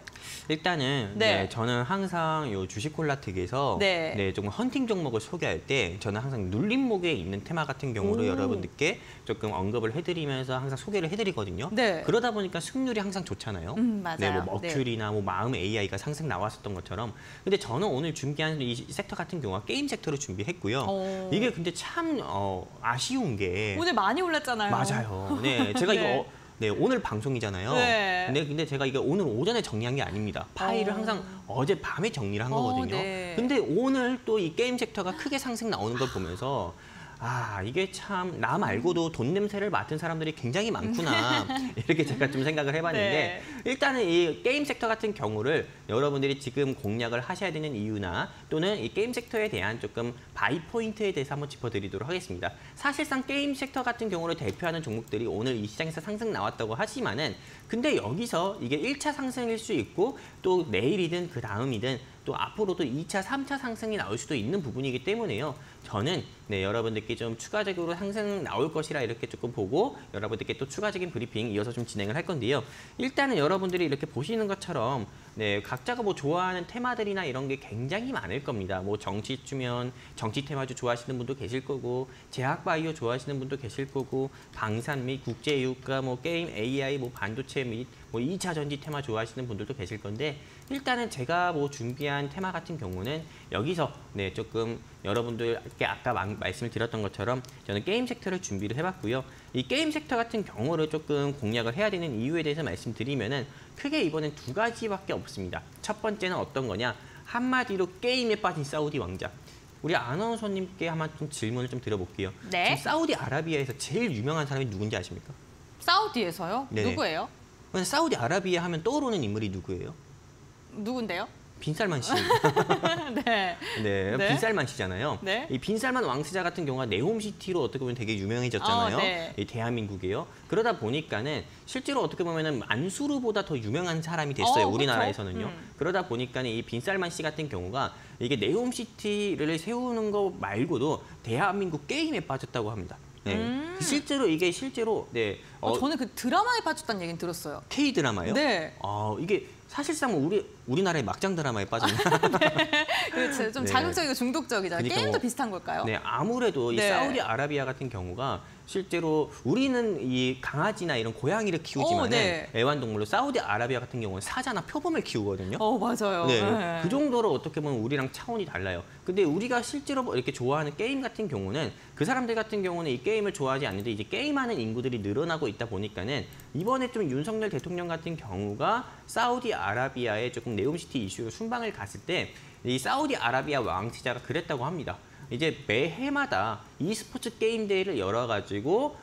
일단은 네. 저는 항상 요 주식콜라특에서 네. 조금 헌팅 종목을 소개할 때 저는 항상 눌림목에 있는 테마 같은 경우로 오. 여러분들께 조금 언급을 해드리면서 항상 소개를 해드리거든요. 네. 그러다 보니까 승률이 항상 좋잖아요. 맞아요. 네, 뭐 머큐리나 뭐 마음 AI가 상승 나왔었던 것처럼. 근데 저는 오늘 준비한 이 섹터 같은 경우가 게임 섹터를 준비했고요. 이게 근데 참 아쉬운 게 오늘 많이 올랐잖아요. 맞아요. 네, 제가 네. 이거 오늘 방송이잖아요. 네. 근데 제가 이거 오늘 오전에 정리한 게 아닙니다. 파일을 항상 어제 밤에 정리를 한 거거든요. 네. 근데 오늘 또 이 게임 섹터가 크게 상승 나오는 걸 보면서 이게 참 나 말고도 돈 냄새를 맡은 사람들이 굉장히 많구나 이렇게 제가 좀 생각을 해봤는데 일단은 이 게임 섹터 같은 경우를 여러분들이 지금 공략을 하셔야 되는 이유나 또는 이 게임 섹터에 대한 조금 바이 포인트에 대해서 한번 짚어드리도록 하겠습니다. 사실상 게임 섹터 같은 경우를 대표하는 종목들이 오늘 이 시장에서 상승 나왔다고 하지만은 근데 여기서 이게 1차 상승일 수 있고 또 내일이든 그 다음이든 또 앞으로도 2차, 3차 상승이 나올 수도 있는 부분이기 때문에요. 저는 여러분들께 좀 추가적으로 상승 나올 것이라 이렇게 조금 보고 여러분들께 또 추가적인 브리핑 이어서 좀 진행을 할 건데요. 일단은 여러분들이 이렇게 보시는 것처럼 각자가 뭐 좋아하는 테마들이나 이런 게 굉장히 많을 겁니다. 뭐 정치 주면 정치 테마주 좋아하시는 분도 계실 거고 제약 바이오 좋아하시는 분도 계실 거고 방산 및 국제 유가 뭐 게임 AI 뭐 반도체 및 뭐 2차 전지 테마 좋아하시는 분들도 계실 건데 일단은 제가 뭐 준비한 테마 같은 경우는 여기서 조금 여러분들께 아까 말씀을 드렸던 것처럼 저는 게임 섹터를 준비를 해봤고요. 이 게임 섹터 같은 경우를 조금 공략을 해야 되는 이유에 대해서 말씀드리면은 크게 이번엔 두 가지밖에 없습니다. 첫 번째는 어떤 거냐? 한마디로 게임에 빠진 사우디 왕자. 우리 아나운서님께 한번 좀 질문을 좀 드려볼게요. 네. 지금 사우디아라비아에서 제일 유명한 사람이 누군지 아십니까? 사우디에서요? 네네. 누구예요? 근데 사우디아라비아 하면 떠오르는 인물이 누구예요? 누군데요? 빈살만 씨. 네. 네, 빈살만 씨잖아요. 네. 이 빈살만 왕세자 같은 경우가 네옴시티로 어떻게 보면 되게 유명해졌잖아요. 네. 이 대한민국이요. 그러다 보니까는 실제로 어떻게 보면은 만수르보다 더 유명한 사람이 됐어요. 우리나라에서는요. 그러다 보니까는 이 빈살만 씨 같은 경우가 이게 네옴시티를 세우는 거 말고도 대한민국 게임에 빠졌다고 합니다. 실제로 저는 그 드라마에 빠졌다는 얘기는 들었어요. K 드라마요? 네. 이게 사실상 우리나라의 막장 드라마에 빠졌나? 그렇죠. 좀 자극적이고 중독적이잖아요. 그러니까 게임도 비슷한 걸까요? 네, 아무래도 이 사우디아라비아 같은 경우가 실제로 우리는 이 강아지나 이런 고양이를 키우지만은 애완동물로 사우디아라비아 같은 경우는 사자나 표범을 키우거든요. 맞아요. 네, 그 정도로 어떻게 보면 우리랑 차원이 달라요. 근데 우리가 실제로 이렇게 좋아하는 게임 같은 경우는 그 사람들 같은 경우는 이 게임을 좋아하지 않는데 이제 게임하는 인구들이 늘어나고 있다 보니까는 이번에 좀 윤석열 대통령 같은 경우가 사우디아라비아에 조금 네옴시티 이슈로 순방을 갔을 때 이 사우디아라비아 왕세자가 그랬다고 합니다. 이제 매해마다 e스포츠 게임 대회를 열어가지고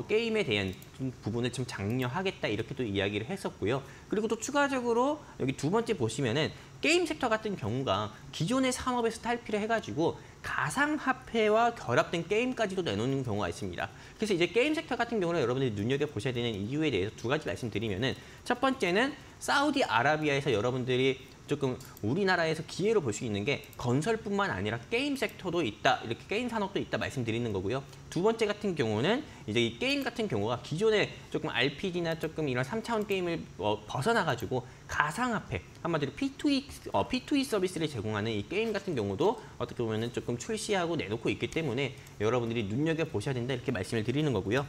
게임에 대한 부분을 좀 장려하겠다 이렇게 또 이야기를 했었고요. 그리고 또 추가적으로 여기 두 번째 보시면은 게임 섹터 같은 경우가 기존의 산업에서 탈피를 해가지고 가상화폐와 결합된 게임까지도 내놓는 경우가 있습니다. 그래서 이제 게임 섹터 같은 경우는 여러분들이 눈여겨보셔야 되는 이유에 대해서 두 가지 말씀드리면은 첫 번째는 사우디아라비아에서 여러분들이 조금 우리나라에서 기회로 볼 수 있는 게 건설뿐만 아니라 게임 섹터도 있다, 이렇게 게임 산업도 있다 말씀드리는 거고요. 두 번째 같은 경우는 이제 이 게임 같은 경우가 기존에 조금 RPG나 조금 이런 3차원 게임을 벗어나가지고 가상화폐, 한마디로 P2E 서비스를 제공하는 이 게임 같은 경우도 어떻게 보면은 조금 출시하고 내놓고 있기 때문에 여러분들이 눈여겨보셔야 된다 이렇게 말씀을 드리는 거고요.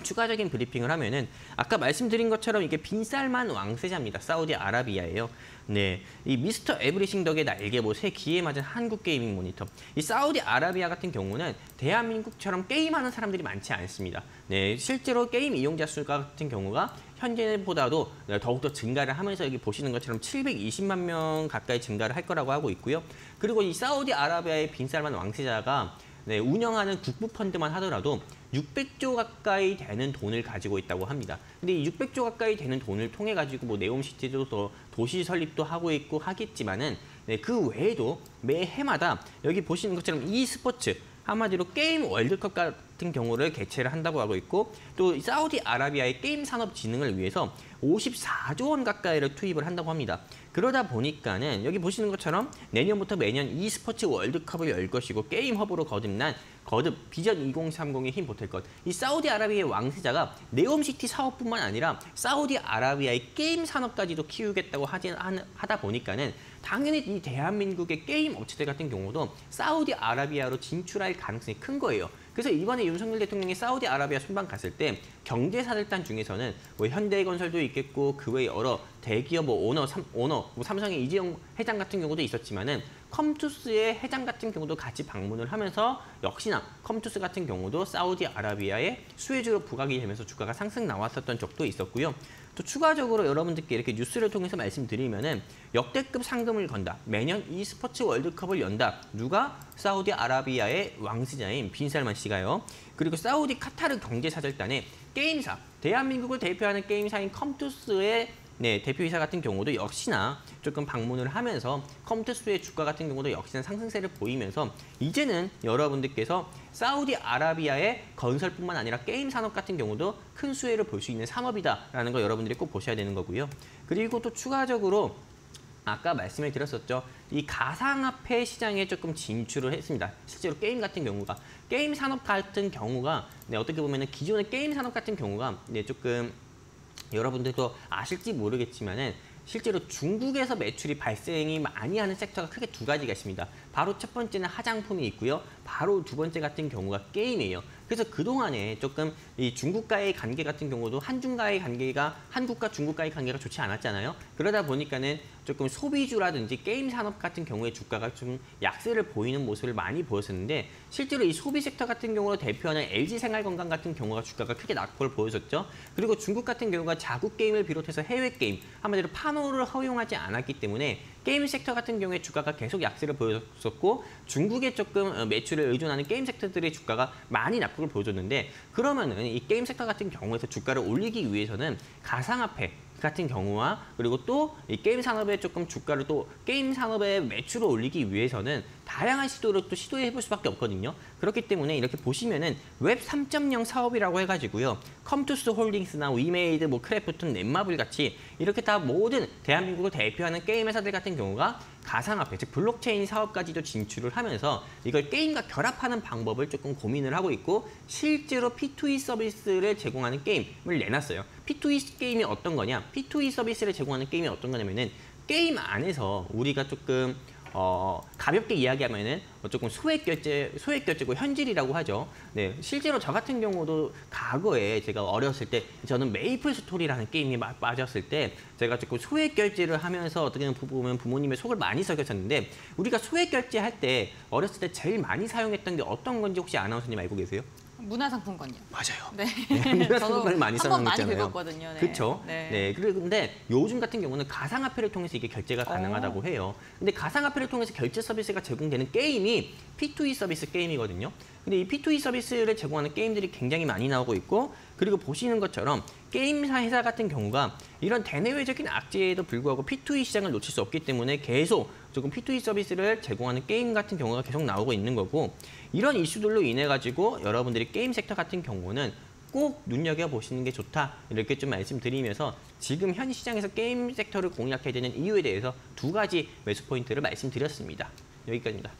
추가적인 브리핑을 하면은 아까 말씀드린 것처럼 이게 빈살만 왕세자입니다. 사우디아라비아예요. 네, 이 미스터 에브리싱 덕에 날개못에 기에 맞은 한국 게이밍 모니터. 이 사우디아라비아 같은 경우는 대한민국처럼 게임하는 사람들이 많지 않습니다. 네, 실제로 게임 이용자 수가 같은 경우가 현재보다도 더욱더 증가를 하면서 여기 보시는 것처럼 720만 명 가까이 증가를 할 거라고 하고 있고요. 그리고 이 사우디아라비아의 빈살만 왕세자가 운영하는 국부 펀드만 하더라도 600조 가까이 되는 돈을 가지고 있다고 합니다. 근데 이 600조 가까이 되는 돈을 통해 가지고 뭐 네옴시티도 더 도시 설립도 하고 있고 하겠지만은 그 외에도 매 해마다 여기 보시는 것처럼 e스포츠 한마디로 게임 월드컵 같은 경우를 개최를 한다고 하고 있고 또 사우디아라비아의 게임 산업 진흥을 위해서 54조 원 가까이를 투입을 한다고 합니다. 그러다 보니까는 여기 보시는 것처럼 내년부터 매년 e스포츠 월드컵을 열 것이고 게임 허브로 거듭 비전 2030에 힘 보탤 것. 이 사우디아라비아의 왕세자가 네옴시티 사업뿐만 아니라 사우디아라비아의 게임 산업까지도 키우겠다고 하다 보니까는 당연히 이 대한민국의 게임 업체들 같은 경우도 사우디아라비아로 진출할 가능성이 큰 거예요. 그래서 이번에 윤석열 대통령이 사우디아라비아 순방 갔을 때 경제사들단 중에서는 뭐 현대건설도 있겠고 그 외 여러 대기업 뭐 오너 삼성의 이재용 회장 같은 경우도 있었지만은 컴투스의 회장 같은 경우도 같이 방문을 하면서 역시나 컴투스 같은 경우도 사우디아라비아의 수혜주로 부각이 되면서 주가가 상승 나왔었던 적도 있었고요. 또 추가적으로 여러분들께 이렇게 뉴스를 통해서 말씀드리면은 역대급 상금을 건다. 매년 e스포츠 월드컵을 연다. 누가? 사우디아라비아의 왕세자인 빈살만 씨가요. 그리고 사우디 카타르 경제사절단의 게임사, 대한민국을 대표하는 게임사인 컴투스의 대표이사 같은 경우도 역시나 조금 방문을 하면서 컴투스의 주가 같은 경우도 역시나 상승세를 보이면서 이제는 여러분들께서 사우디아라비아의 건설뿐만 아니라 게임 산업 같은 경우도 큰 수혜를 볼 수 있는 산업이다라는 거 여러분들이 꼭 보셔야 되는 거고요. 그리고 또 추가적으로 아까 말씀을 드렸었죠. 이 가상화폐 시장에 조금 진출을 했습니다. 실제로 게임 같은 경우가 게임 산업 같은 경우가 어떻게 보면은 기존의 게임 산업 같은 경우가 조금 여러분들도 아실지 모르겠지만은 실제로 중국에서 매출이 발생이 많이 하는 섹터가 크게 두 가지가 있습니다. 바로 첫 번째는 화장품이 있고요. 바로 두 번째 같은 경우가 게임이에요. 그래서 그동안에 조금 이 중국과의 관계 같은 경우도 한중과의 관계가 한국과 중국과의 관계가 좋지 않았잖아요. 그러다 보니까는 조금 소비주라든지 게임 산업 같은 경우에 주가가 좀 약세를 보이는 모습을 많이 보였었는데 실제로 이 소비 섹터 같은 경우로 대표하는 LG생활건강 같은 경우가 주가가 크게 낙폭을 보여줬죠. 그리고 중국 같은 경우가 자국 게임을 비롯해서 해외 게임, 한마디로 판호를 허용하지 않았기 때문에 게임 섹터 같은 경우에 주가가 계속 약세를 보여줬었고 중국에 조금 매출을 의존하는 게임 섹터들의 주가가 많이 낙폭을 보여줬는데 그러면은 이 게임 섹터 같은 경우에서 주가를 올리기 위해서는 가상화폐 같은 경우와 그리고 또 이 게임 산업의 조금 주가를 또 게임 산업의 매출을 올리기 위해서는 다양한 시도를 또 시도해 볼 수밖에 없거든요. 그렇기 때문에 이렇게 보시면은 웹 3.0 사업이라고 해가지고요. 컴투스 홀딩스나 위메이드, 뭐 크래프톤, 넷마블 같이 이렇게 다 모든 대한민국을 대표하는 게임 회사들 같은 경우가 가상화폐, 즉 블록체인 사업까지도 진출을 하면서 이걸 게임과 결합하는 방법을 조금 고민을 하고 있고 실제로 P2E 서비스를 제공하는 게임을 내놨어요. P2E 게임이 어떤 거냐? P2E 서비스를 제공하는 게임이 어떤 거냐면은 게임 안에서 우리가 조금 가볍게 이야기하면은 조금 소액 결제고 현질이라고 하죠. 네, 실제로 저 같은 경우도 과거에 제가 어렸을 때 저는 메이플 스토리라는 게임에 빠졌을 때 제가 조금 소액 결제를 하면서 어떻게 보면 부모님의 속을 많이 썩였었는데 우리가 소액 결제할 때 어렸을 때 제일 많이 사용했던 게 어떤 건지 혹시 아나운서님 알고 계세요? 문화상품권이요. 맞아요. 네. 문화상품권을 많이 사용했잖아요. 많이 긁었거든요. 네. 그렇죠. 네. 네. 그런데 요즘 같은 경우는 가상화폐를 통해서 이게 결제가 가능하다고 해요. 근데 가상화폐를 통해서 결제 서비스가 제공되는 게임이 P2E 서비스 게임이거든요. 근데 이 P2E 서비스를 제공하는 게임들이 굉장히 많이 나오고 있고 그리고 보시는 것처럼 게임사 회사 같은 경우가 이런 대내외적인 악재에도 불구하고 P2E 시장을 놓칠 수 없기 때문에 계속 조금 P2E 서비스를 제공하는 게임 같은 경우가 계속 나오고 있는 거고 이런 이슈들로 인해 가지고 여러분들이 게임 섹터 같은 경우는 꼭 눈여겨보시는 게 좋다 이렇게 좀 말씀드리면서 지금 현 시장에서 게임 섹터를 공략해야 되는 이유에 대해서 두 가지 매수 포인트를 말씀드렸습니다. 여기까지입니다.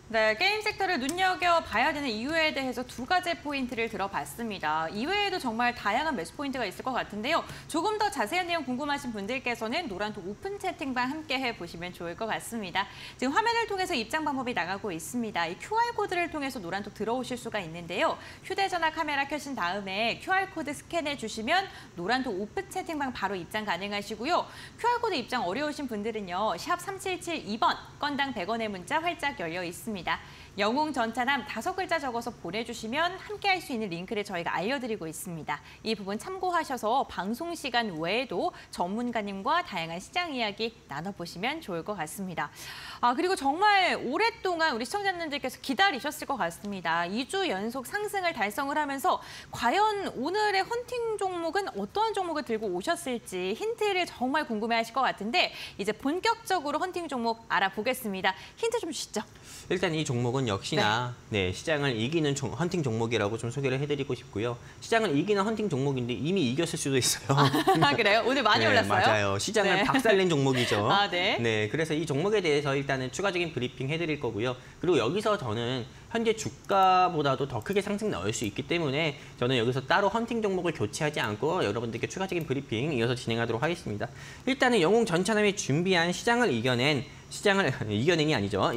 네, 게임 섹터를 눈여겨봐야 되는 이유에 대해서 두 가지 포인트를 들어봤습니다. 이외에도 정말 다양한 매수 포인트가 있을 것 같은데요. 조금 더 자세한 내용 궁금하신 분들께서는 노란톡 오픈 채팅방 함께 해보시면 좋을 것 같습니다. 지금 화면을 통해서 입장 방법이 나가고 있습니다. 이 QR코드를 통해서 노란톡 들어오실 수가 있는데요. 휴대전화 카메라 켜신 다음에 QR코드 스캔해 주시면 노란톡 오픈 채팅방 바로 입장 가능하시고요. QR코드 입장 어려우신 분들은요. 샵 3772번 건당 100원의 문자 활짝 열려 있습니다. 영웅 전차남 5글자 적어서 보내주시면 함께할 수 있는 링크를 저희가 알려드리고 있습니다. 이 부분 참고하셔서 방송 시간 외에도 전문가님과 다양한 시장 이야기 나눠보시면 좋을 것 같습니다. 그리고 정말 오랫동안 우리 시청자님들께서 기다리셨을 것 같습니다. 2주 연속 상승을 달성을 하면서 과연 오늘의 헌팅 종목은 어떠한 종목을 들고 오셨을지 힌트를 정말 궁금해하실 것 같은데 이제 본격적으로 헌팅 종목 알아보겠습니다. 힌트 좀 주시죠. 일단 이 종목은 역시나 네, 시장을 이기는 헌팅 종목이라고 좀 소개를 해드리고 싶고요. 시장을 이기는 헌팅 종목인데 이미 이겼을 수도 있어요. 그래요? 오늘 많이 네, 올랐어요? 맞아요. 시장을 네. 박살낸 종목이죠. 네. 네, 그래서 이 종목에 대해서 일단은 추가적인 브리핑 해드릴 거고요. 그리고 여기서 저는 현재 주가보다도 더 크게 상승 나올 수 있기 때문에 저는 여기서 따로 헌팅 종목을 교체하지 않고 여러분들께 추가적인 브리핑 이어서 진행하도록 하겠습니다. 일단은 영웅 전차남이 준비한 시장을 이겨낸이 아니죠.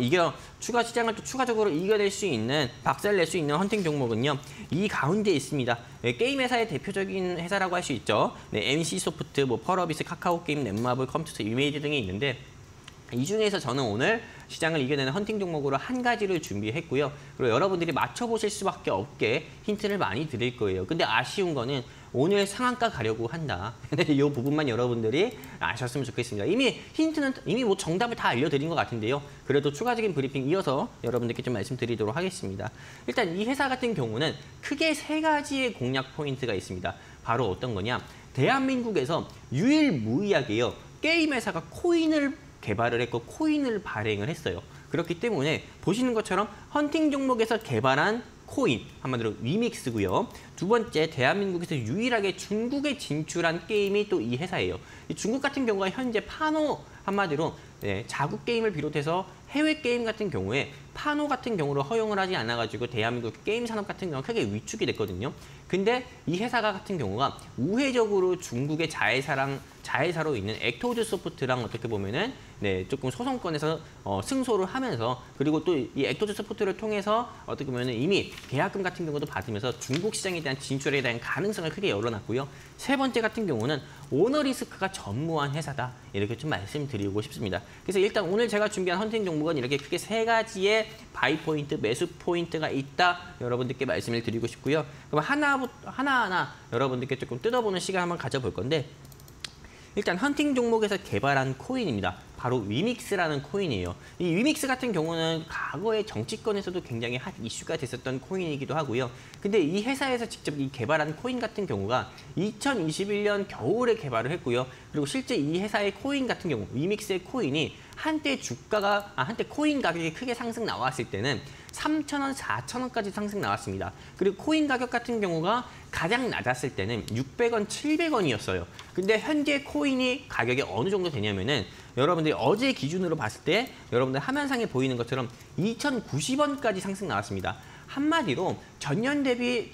시장을 또 추가적으로 이겨낼 수 있는, 박살낼 수 있는 헌팅 종목은요. 이 가운데 있습니다. 네, 게임 회사의 대표적인 회사라고 할 수 있죠. 네, NC소프트, 펄어비스, 카카오게임, 넷마블, 컴퓨터, 이메이지 등이 있는데 이 중에서 저는 오늘 시장을 이겨내는 헌팅 종목으로 한 가지를 준비했고요. 그리고 여러분들이 맞춰보실 수밖에 없게 힌트를 많이 드릴 거예요. 근데 아쉬운 거는 오늘 상한가 가려고 한다. 이 부분만 여러분들이 아셨으면 좋겠습니다. 이미 뭐 정답을 다 알려드린 것 같은데요. 그래도 추가적인 브리핑 이어서 여러분들께 좀 말씀드리도록 하겠습니다. 일단 이 회사 같은 경우는 크게 3가지의 공략 포인트가 있습니다. 바로 어떤 거냐? 대한민국에서 유일무이하게요. 게임 회사가 코인을 개발을 했고 코인을 발행을 했어요. 그렇기 때문에 보시는 것처럼 헌팅 종목에서 개발한 코인, 한마디로 위믹스고요. 두 번째, 대한민국에서 유일하게 중국에 진출한 게임이 또 이 회사예요. 이 중국 같은 경우가 현재 파노, 한마디로 자국 게임을 비롯해서 해외 게임 같은 경우에 파노 같은 경우로 허용을 하지 않아가지고 대한민국 게임 산업 같은 경우가 크게 위축이 됐거든요. 근데 이 회사가 같은 경우가 우회적으로 중국의 자회사로 있는 액토즈 소프트랑 어떻게 보면은 조금 소송권에서 승소를 하면서 그리고 또 이 액토즈 소프트를 통해서 어떻게 보면은 이미 계약금 같은 경우도 받으면서 중국 시장에 대한 진출에 대한 가능성을 크게 열어놨고요. 세 번째 같은 경우는 오너 리스크가 전무한 회사다. 이렇게 좀 말씀드리고 싶습니다. 그래서 일단 오늘 제가 준비한 헌팅 종목은 이렇게 크게 3가지의 바이 포인트, 매수 포인트가 있다. 여러분들께 말씀을 드리고 싶고요. 그럼 하나하나 여러분들께 조금 뜯어보는 시간 한번 가져볼 건데 일단 헌팅 종목에서 개발한 코인입니다. 바로 위믹스라는 코인이에요. 이 위믹스 같은 경우는 과거에 정치권에서도 굉장히 핫 이슈가 됐었던 코인이기도 하고요. 근데 이 회사에서 직접 이 개발한 코인 같은 경우가 2021년 겨울에 개발을 했고요. 그리고 실제 이 회사의 코인 같은 경우, 위믹스의 코인이 한때 코인 가격이 크게 상승 나왔을 때는 3,000원, 4,000원까지 상승 나왔습니다. 그리고 코인 가격 같은 경우가 가장 낮았을 때는 600원, 700원이었어요. 근데 현재 코인이 가격이 어느 정도 되냐면은 여러분들이 어제 기준으로 봤을 때 여러분들 화면상에 보이는 것처럼 2,090원까지 상승 나왔습니다. 한마디로 전년도에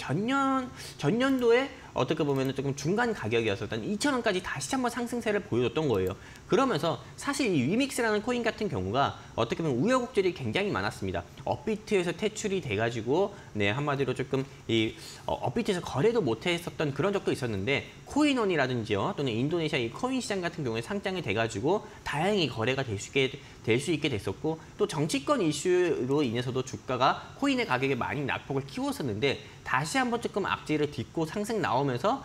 어떻게 보면 조금 중간 가격이었었던 2,000원까지 다시 한번 상승세를 보여줬던 거예요. 그러면서 사실 이 위믹스라는 코인 같은 경우가 어떻게 보면 우여곡절이 굉장히 많았습니다. 업비트에서 퇴출이 돼가지고 한마디로 조금 이 업비트에서 거래도 못했었던 그런 적도 있었는데 코인원이라든지요 또는 인도네시아 이 코인 시장 같은 경우에 상장이 돼가지고 다행히 거래가 될 수 있게 됐었고 또 정치권 이슈로 인해서도 주가가 코인의 가격에 많이 낙폭을 키웠었는데 다시 한번 조금 악재를 딛고 상승 나오면서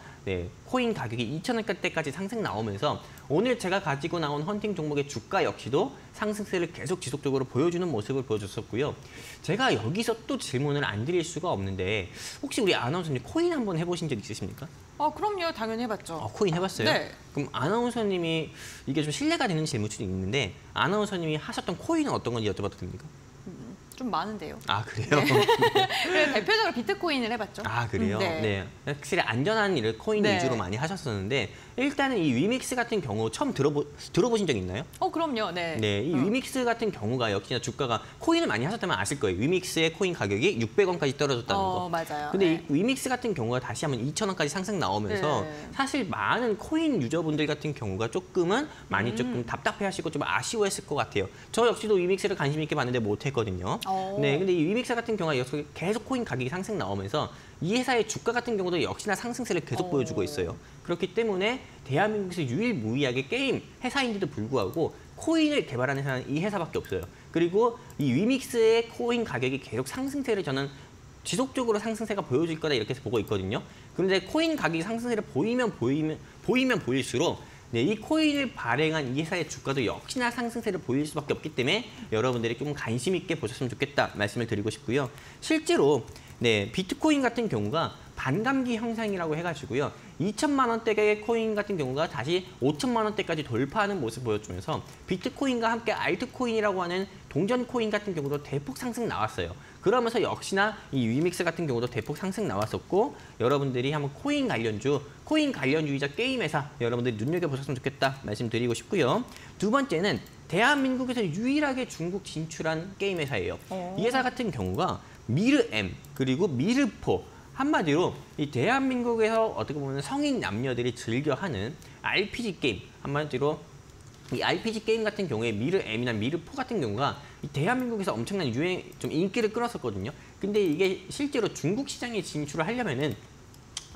코인 가격이 2,000원대까지 상승 나오면서 오늘 제가 가지고 나온 헌팅 종목의 주가 역시도 상승세를 계속 지속적으로 보여주는 모습을 보여줬었고요. 제가 여기서 또 질문을 안 드릴 수가 없는데 혹시 우리 아나운서님 코인 한번 해보신 적 있으십니까? 그럼요. 당연히 해봤죠. 코인 해봤어요? 네. 그럼 아나운서님이 이게 좀 신뢰가 되는 질문이 있는데 아나운서님이 하셨던 코인은 어떤 건지 여쭤봐도 됩니까? 좀 많은데요. 아, 그래요? 네. 그래서 대표적으로 비트코인을 해봤죠. 아, 그래요? 네. 네. 확실히 안전한 일을 코인 네. 위주로 많이 하셨었는데 일단은 이 위믹스 같은 경우 처음 들어보신 적 있나요? 그럼요. 네. 네, 이 위믹스 같은 경우가 역시나 주가가 코인을 많이 하셨다면 아실 거예요. 위믹스의 코인 가격이 600원까지 떨어졌다는 거. 맞아요. 근데 네. 이 위믹스 같은 경우가 다시 한번 2,000원까지 상승 나오면서 사실 많은 코인 유저분들 같은 경우가 조금은 많이 조금 답답해하시고 좀 아쉬워했을 것 같아요. 저 역시도 위믹스를 관심 있게 봤는데 못했거든요. 네, 근데 이 위믹스 같은 경우가 계속 코인 가격이 상승 나오면서 이 회사의 주가 같은 경우도 역시나 상승세를 계속 보여주고 있어요. 그렇기 때문에 대한민국에서 유일무이하게 게임 회사인데도 불구하고 코인을 개발하는 회사는 이 회사밖에 없어요. 그리고 이 위믹스의 코인 가격이 계속 상승세를 저는 지속적으로 상승세가 보여질 거다 이렇게 보고 있거든요. 그런데 코인 가격이 상승세를 보이면 보일수록 네, 이 코인을 발행한 이 회사의 주가도 역시나 상승세를 보일 수밖에 없기 때문에 여러분들이 좀 관심 있게 보셨으면 좋겠다 말씀을 드리고 싶고요. 실제로 네, 비트코인 같은 경우가 반감기 형상이라고 해가지고요. 2천만 원대의 코인 같은 경우가 다시 5천만 원대까지 돌파하는 모습을 보여주면서 비트코인과 함께 알트코인이라고 하는 동전 코인 같은 경우도 대폭 상승 나왔어요. 그러면서 역시나 이 위믹스 같은 경우도 대폭 상승 나왔었고 여러분들이 한번 코인 관련주의자 게임 회사 여러분들이 눈여겨보셨으면 좋겠다 말씀드리고 싶고요. 두 번째는 대한민국에서 유일하게 중국 진출한 게임 회사예요. 이 회사 같은 경우가 미르M 그리고 미르포 한마디로 이 대한민국에서 어떻게 보면 성인 남녀들이 즐겨하는 RPG 게임 한마디로 이 RPG 게임 같은 경우에 미르M이나 미르4 같은 경우가 이 대한민국에서 엄청난 좀 인기를 끌었었거든요. 근데 이게 실제로 중국 시장에 진출을 하려면은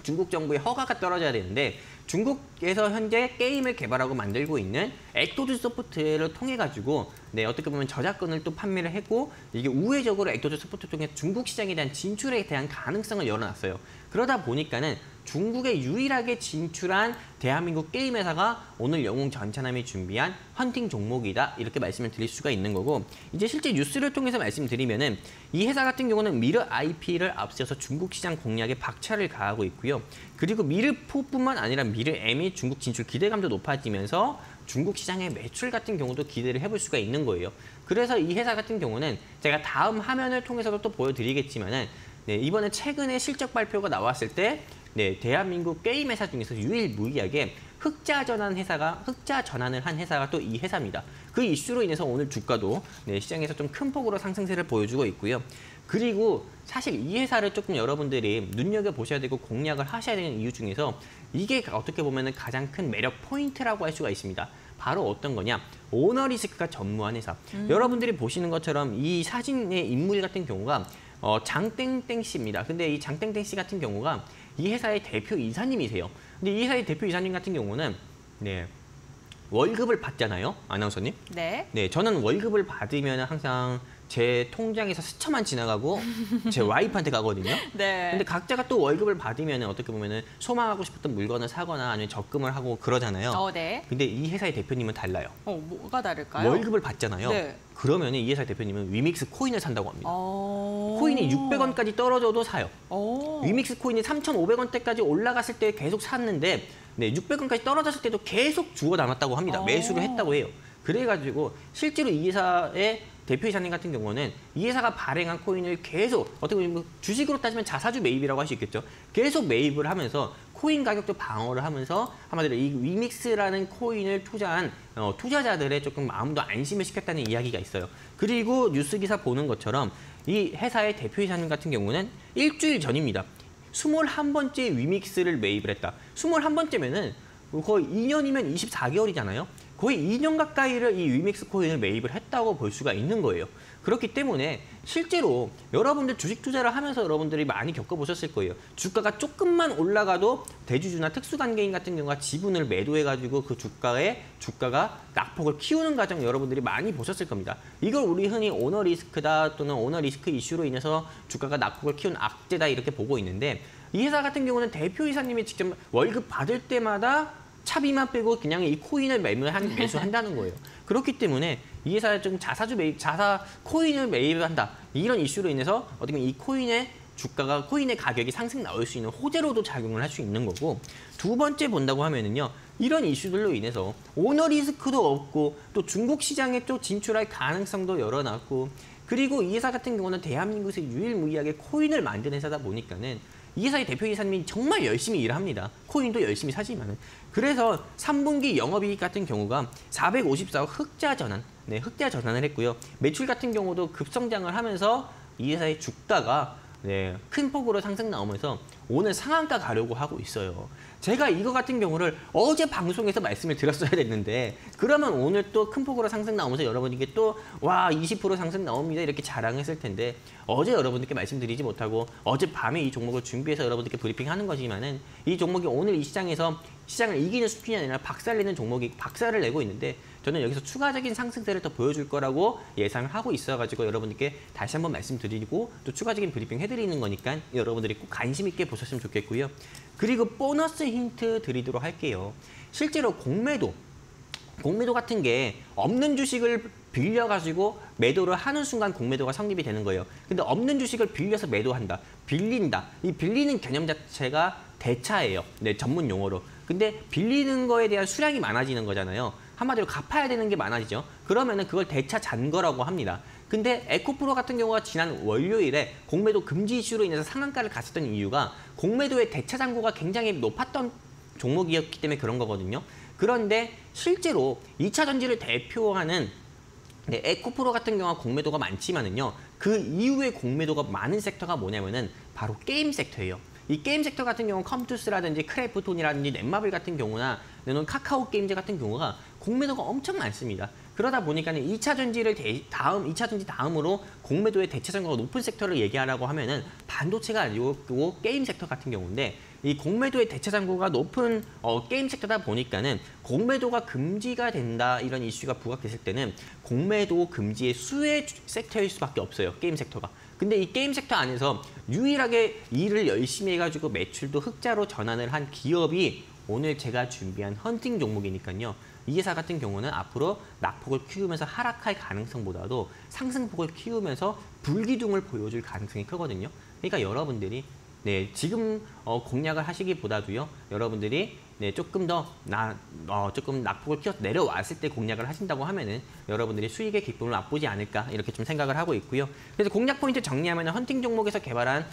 중국 정부의 허가가 떨어져야 되는데 중국에서 현재 게임을 개발하고 만들고 있는 액도즈 소프트를 통해 가지고 네, 어떻게 보면 저작권을 또 판매를 했고 이게 우회적으로 액도즈 소프트 통해 중국 시장에 대한 진출에 대한 가능성을 열어놨어요. 그러다 보니까는 중국에 유일하게 진출한 대한민국 게임 회사가 오늘 영웅 전차남이 준비한 헌팅 종목이다 이렇게 말씀을 드릴 수가 있는 거고 이제 실제 뉴스를 통해서 말씀드리면은 이 회사 같은 경우는 미르 IP를 앞세워서 중국 시장 공략에 박차를 가하고 있고요. 그리고 미르4뿐만 아니라 미르M이 중국 진출 기대감도 높아지면서 중국 시장의 매출 같은 경우도 기대를 해볼 수가 있는 거예요. 그래서 이 회사 같은 경우는 제가 다음 화면을 통해서도 또 보여드리겠지만은 네, 이번에 최근에 실적 발표가 나왔을 때 네, 대한민국 게임 회사 중에서 유일무이하게 흑자 전환을 한 회사가 또 이 회사입니다. 그 이슈로 인해서 오늘 주가도 네, 시장에서 좀 큰 폭으로 상승세를 보여주고 있고요. 그리고 사실 이 회사를 조금 여러분들이 눈여겨보셔야 되고 공략을 하셔야 되는 이유 중에서 이게 어떻게 보면 가장 큰 매력 포인트라고 할 수가 있습니다. 바로 어떤 거냐? 오너리스크가 전무한 회사. 여러분들이 보시는 것처럼 이 사진의 인물 같은 경우가 장땡땡 씨입니다. 근데 이 장땡땡 씨 같은 경우가 이 회사의 대표 이사님이세요. 근데 이 회사의 대표 이사님 같은 경우는 네, 월급을 받잖아요, 아나운서님. 네. 네, 저는 월급을 받으면 항상 제 통장에서 스쳐만 지나가고 제 와이프한테 가거든요. 네. 근데 각자가 또 월급을 받으면 어떻게 보면은 소망하고 싶었던 물건을 사거나 아니면 적금을 하고 그러잖아요. 네. 근데 이 회사의 대표님은 달라요. 뭐가 다를까요? 월급을 받잖아요. 네. 그러면 이 회사의 대표님은 위믹스 코인을 산다고 합니다. 코인이 600원까지 떨어져도 사요. 위믹스 코인이 3,500원대까지 올라갔을 때 계속 샀는데 네, 600원까지 떨어졌을 때도 계속 주워 담았다고 합니다. 매수를 했다고 해요. 그래가지고 실제로 이 회사의 대표이사님 같은 경우는 이 회사가 발행한 코인을 계속 어떻게 보면 주식으로 따지면 자사주 매입이라고 할 수 있겠죠. 계속 매입을 하면서 코인 가격도 방어를 하면서 한마디로 이 위믹스라는 코인을 투자한 투자자들의 조금 마음도 안심을 시켰다는 이야기가 있어요. 그리고 뉴스 기사 보는 것처럼 이 회사의 대표이사님 같은 경우는 일주일 전입니다. 21번째 위믹스를 매입을 했다. 21번째면은 거의 2년이면 24개월이잖아요. 거의 2년 가까이를 이 위믹스 코인을 매입을 했다고 볼 수가 있는 거예요. 그렇기 때문에 실제로 여러분들 주식 투자를 하면서 여러분들이 많이 겪어보셨을 거예요. 주가가 조금만 올라가도 대주주나 특수관계인 같은 경우가 지분을 매도해가지고 그 주가가 낙폭을 키우는 과정 여러분들이 많이 보셨을 겁니다. 이걸 우리 흔히 오너 리스크다 또는 오너 리스크 이슈로 인해서 주가가 낙폭을 키운 악재다 이렇게 보고 있는데 이 회사 같은 경우는 대표이사님이 직접 월급 받을 때마다 차비만 빼고 그냥 이 코인을 매수한다는 거예요. 그렇기 때문에 이 회사에 좀 코인을 매입한다. 이런 이슈로 인해서 어떻게 보면 이 코인의 가격이 상승 나올 수 있는 호재로도 작용을 할 수 있는 거고 두 번째 본다고 하면은요. 이런 이슈들로 인해서 오너 리스크도 없고 또 중국 시장에 또 진출할 가능성도 열어놨고 그리고 이 회사 같은 경우는 대한민국에서 유일무이하게 코인을 만드는 회사다 보니까는 이 회사의 대표이사님이 정말 열심히 일합니다. 코인도 열심히 사지만은. 그래서 3분기 영업이익 같은 경우가 454억 흑자 전환, 흑자 전환을 했고요. 매출 같은 경우도 급성장을 하면서 이 회사의 주가가 큰 폭으로 상승 나오면서 오늘 상한가 가려고 하고 있어요. 제가 이거 같은 경우를 어제 방송에서 말씀을 드렸어야 됐는데 그러면 오늘 또 큰 폭으로 상승 나오면서 여러분에게 또 와 20% 상승 나옵니다 이렇게 자랑했을 텐데 어제 여러분들께 말씀드리지 못하고 어젯밤에 이 종목을 준비해서 여러분들께 브리핑하는 거지만은 이 종목이 오늘 이 시장에서 시장을 이기는 수준이 아니라 박살내는 종목이 박살을 내고 있는데 저는 여기서 추가적인 상승세를 더 보여줄 거라고 예상을 하고 있어가지고 여러분들께 다시 한번 말씀드리고 또 추가적인 브리핑 해드리는 거니까 여러분들이 꼭 관심 있게 보셨으면 좋겠고요. 그리고 보너스 힌트 드리도록 할게요. 실제로 공매도 같은 게 없는 주식을 빌려가지고 매도를 하는 순간 공매도가 성립이 되는 거예요. 근데 없는 주식을 빌려서 매도한다. 빌린다. 이 빌리는 개념 자체가 대차예요. 전문 용어로. 근데 빌리는 거에 대한 수량이 많아지는 거잖아요. 한마디로 갚아야 되는 게 많아지죠. 그러면은 그걸 대차 잔거라고 합니다. 근데 에코프로 같은 경우가 지난 월요일에 공매도 금지 이슈로 인해서 상한가를 갔었던 이유가 공매도의 대차 잔고가 굉장히 높았던 종목이었기 때문에 그런 거거든요. 그런데 실제로 2차 전지를 대표하는 에코프로 같은 경우가 공매도가 많지만은요. 그 이후에 공매도가 많은 섹터가 뭐냐면은 바로 게임 섹터예요. 이 게임 섹터 같은 경우는 컴투스라든지 크래프톤이라든지 넷마블 같은 경우나 카카오 게임즈 같은 경우가 공매도가 엄청 많습니다. 그러다 보니까는 2차 전지를 2차 전지 다음으로 공매도의 대체 전거가 높은 섹터를 얘기하라고 하면은 반도체가 아니고 게임 섹터 같은 경우인데 이 공매도의 대체 잔고가 높은 게임 섹터다 보니까는 공매도가 금지가 된다 이런 이슈가 부각됐을 때는 공매도 금지의 수혜 섹터일 수밖에 없어요. 게임 섹터가. 근데 이 게임 섹터 안에서 유일하게 일을 열심히 해가지고 매출도 흑자로 전환을 한 기업이 오늘 제가 준비한 헌팅 종목이니까요. 이 회사 같은 경우는 앞으로 낙폭을 키우면서 하락할 가능성보다도 상승폭을 키우면서 불기둥을 보여줄 가능성이 크거든요. 그러니까 여러분들이 지금 공략을 하시기보다도요. 여러분들이 조금 더 조금 낙폭을 키워서 내려왔을 때 공략을 하신다고 하면은 여러분들이 수익의 기쁨을 맛보지 않을까 이렇게 좀 생각을 하고 있고요. 그래서 공략 포인트 정리하면 헌팅 종목에서 개발한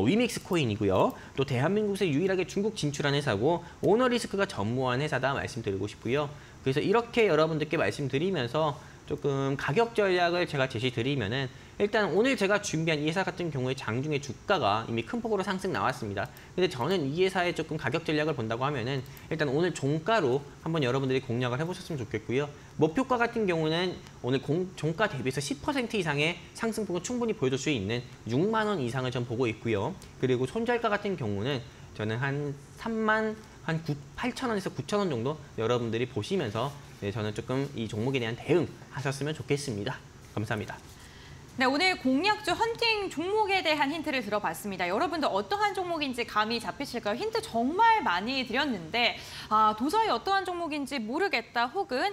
위믹스 코인이고요. 또 대한민국에서 유일하게 중국 진출한 회사고 오너리스크가 전무한 회사다 말씀드리고 싶고요. 그래서 이렇게 여러분들께 말씀드리면서 조금 가격 전략을 제가 제시드리면은 일단 오늘 제가 준비한 이 회사 같은 경우에 장중에 주가가 이미 큰 폭으로 상승 나왔습니다. 근데 저는 이 회사의 조금 가격 전략을 본다고 하면은 일단 오늘 종가로 한번 여러분들이 공략을 해보셨으면 좋겠고요. 목표가 같은 경우는 오늘 종가 대비해서 10% 이상의 상승폭을 충분히 보여줄 수 있는 6만 원 이상을 전 보고 있고요. 그리고 손절가 같은 경우는 저는 한 8,000원에서 9,000원 정도 여러분들이 보시면서 저는 조금 이 종목에 대한 대응 하셨으면 좋겠습니다. 감사합니다. 네, 오늘 공략주 헌팅 종목에 대한 힌트를 들어봤습니다. 여러분들 어떠한 종목인지 감이 잡히실까요? 힌트 정말 많이 드렸는데 도저히 어떠한 종목인지 모르겠다 혹은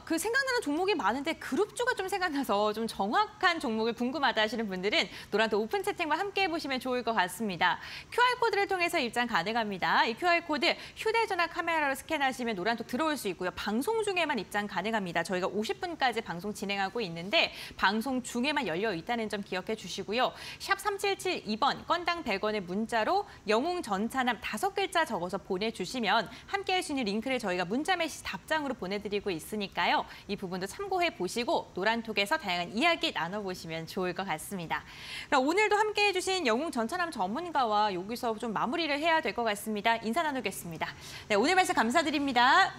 그 생각나는 종목이 많은데 그룹주가 좀 생각나서 좀 정확한 종목을 궁금하다 하시는 분들은 노란톡 오픈 채팅과 함께 해보시면 좋을 것 같습니다. QR코드를 통해서 입장 가능합니다. 이 QR코드 휴대전화 카메라로 스캔하시면 노란톡 들어올 수 있고요. 방송 중에만 입장 가능합니다. 저희가 50분까지 방송 진행하고 있는데 방송 중에만 열려 있다는 점 기억해 주시고요. 샵 3772번 건당 100원의 문자로 영웅 전차남 5글자 적어서 보내주시면 함께 할 수 있는 링크를 저희가 문자 메시지 답장으로 보내드리고 있으니까요. 이 부분도 참고해 보시고 노란톡에서 다양한 이야기 나눠보시면 좋을 것 같습니다. 그럼 오늘도 함께 해주신 영웅 전차남 전문가와 여기서 좀 마무리를 해야 될 것 같습니다. 인사 나누겠습니다. 네, 오늘 말씀 감사드립니다.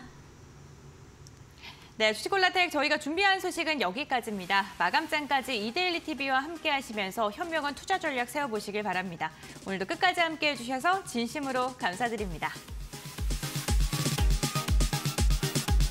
네, 주식콜라텍 저희가 준비한 소식은 여기까지입니다. 마감장까지 이데일리 TV와 함께 하시면서 현명한 투자 전략 세워보시길 바랍니다. 오늘도 끝까지 함께 해주셔서 진심으로 감사드립니다.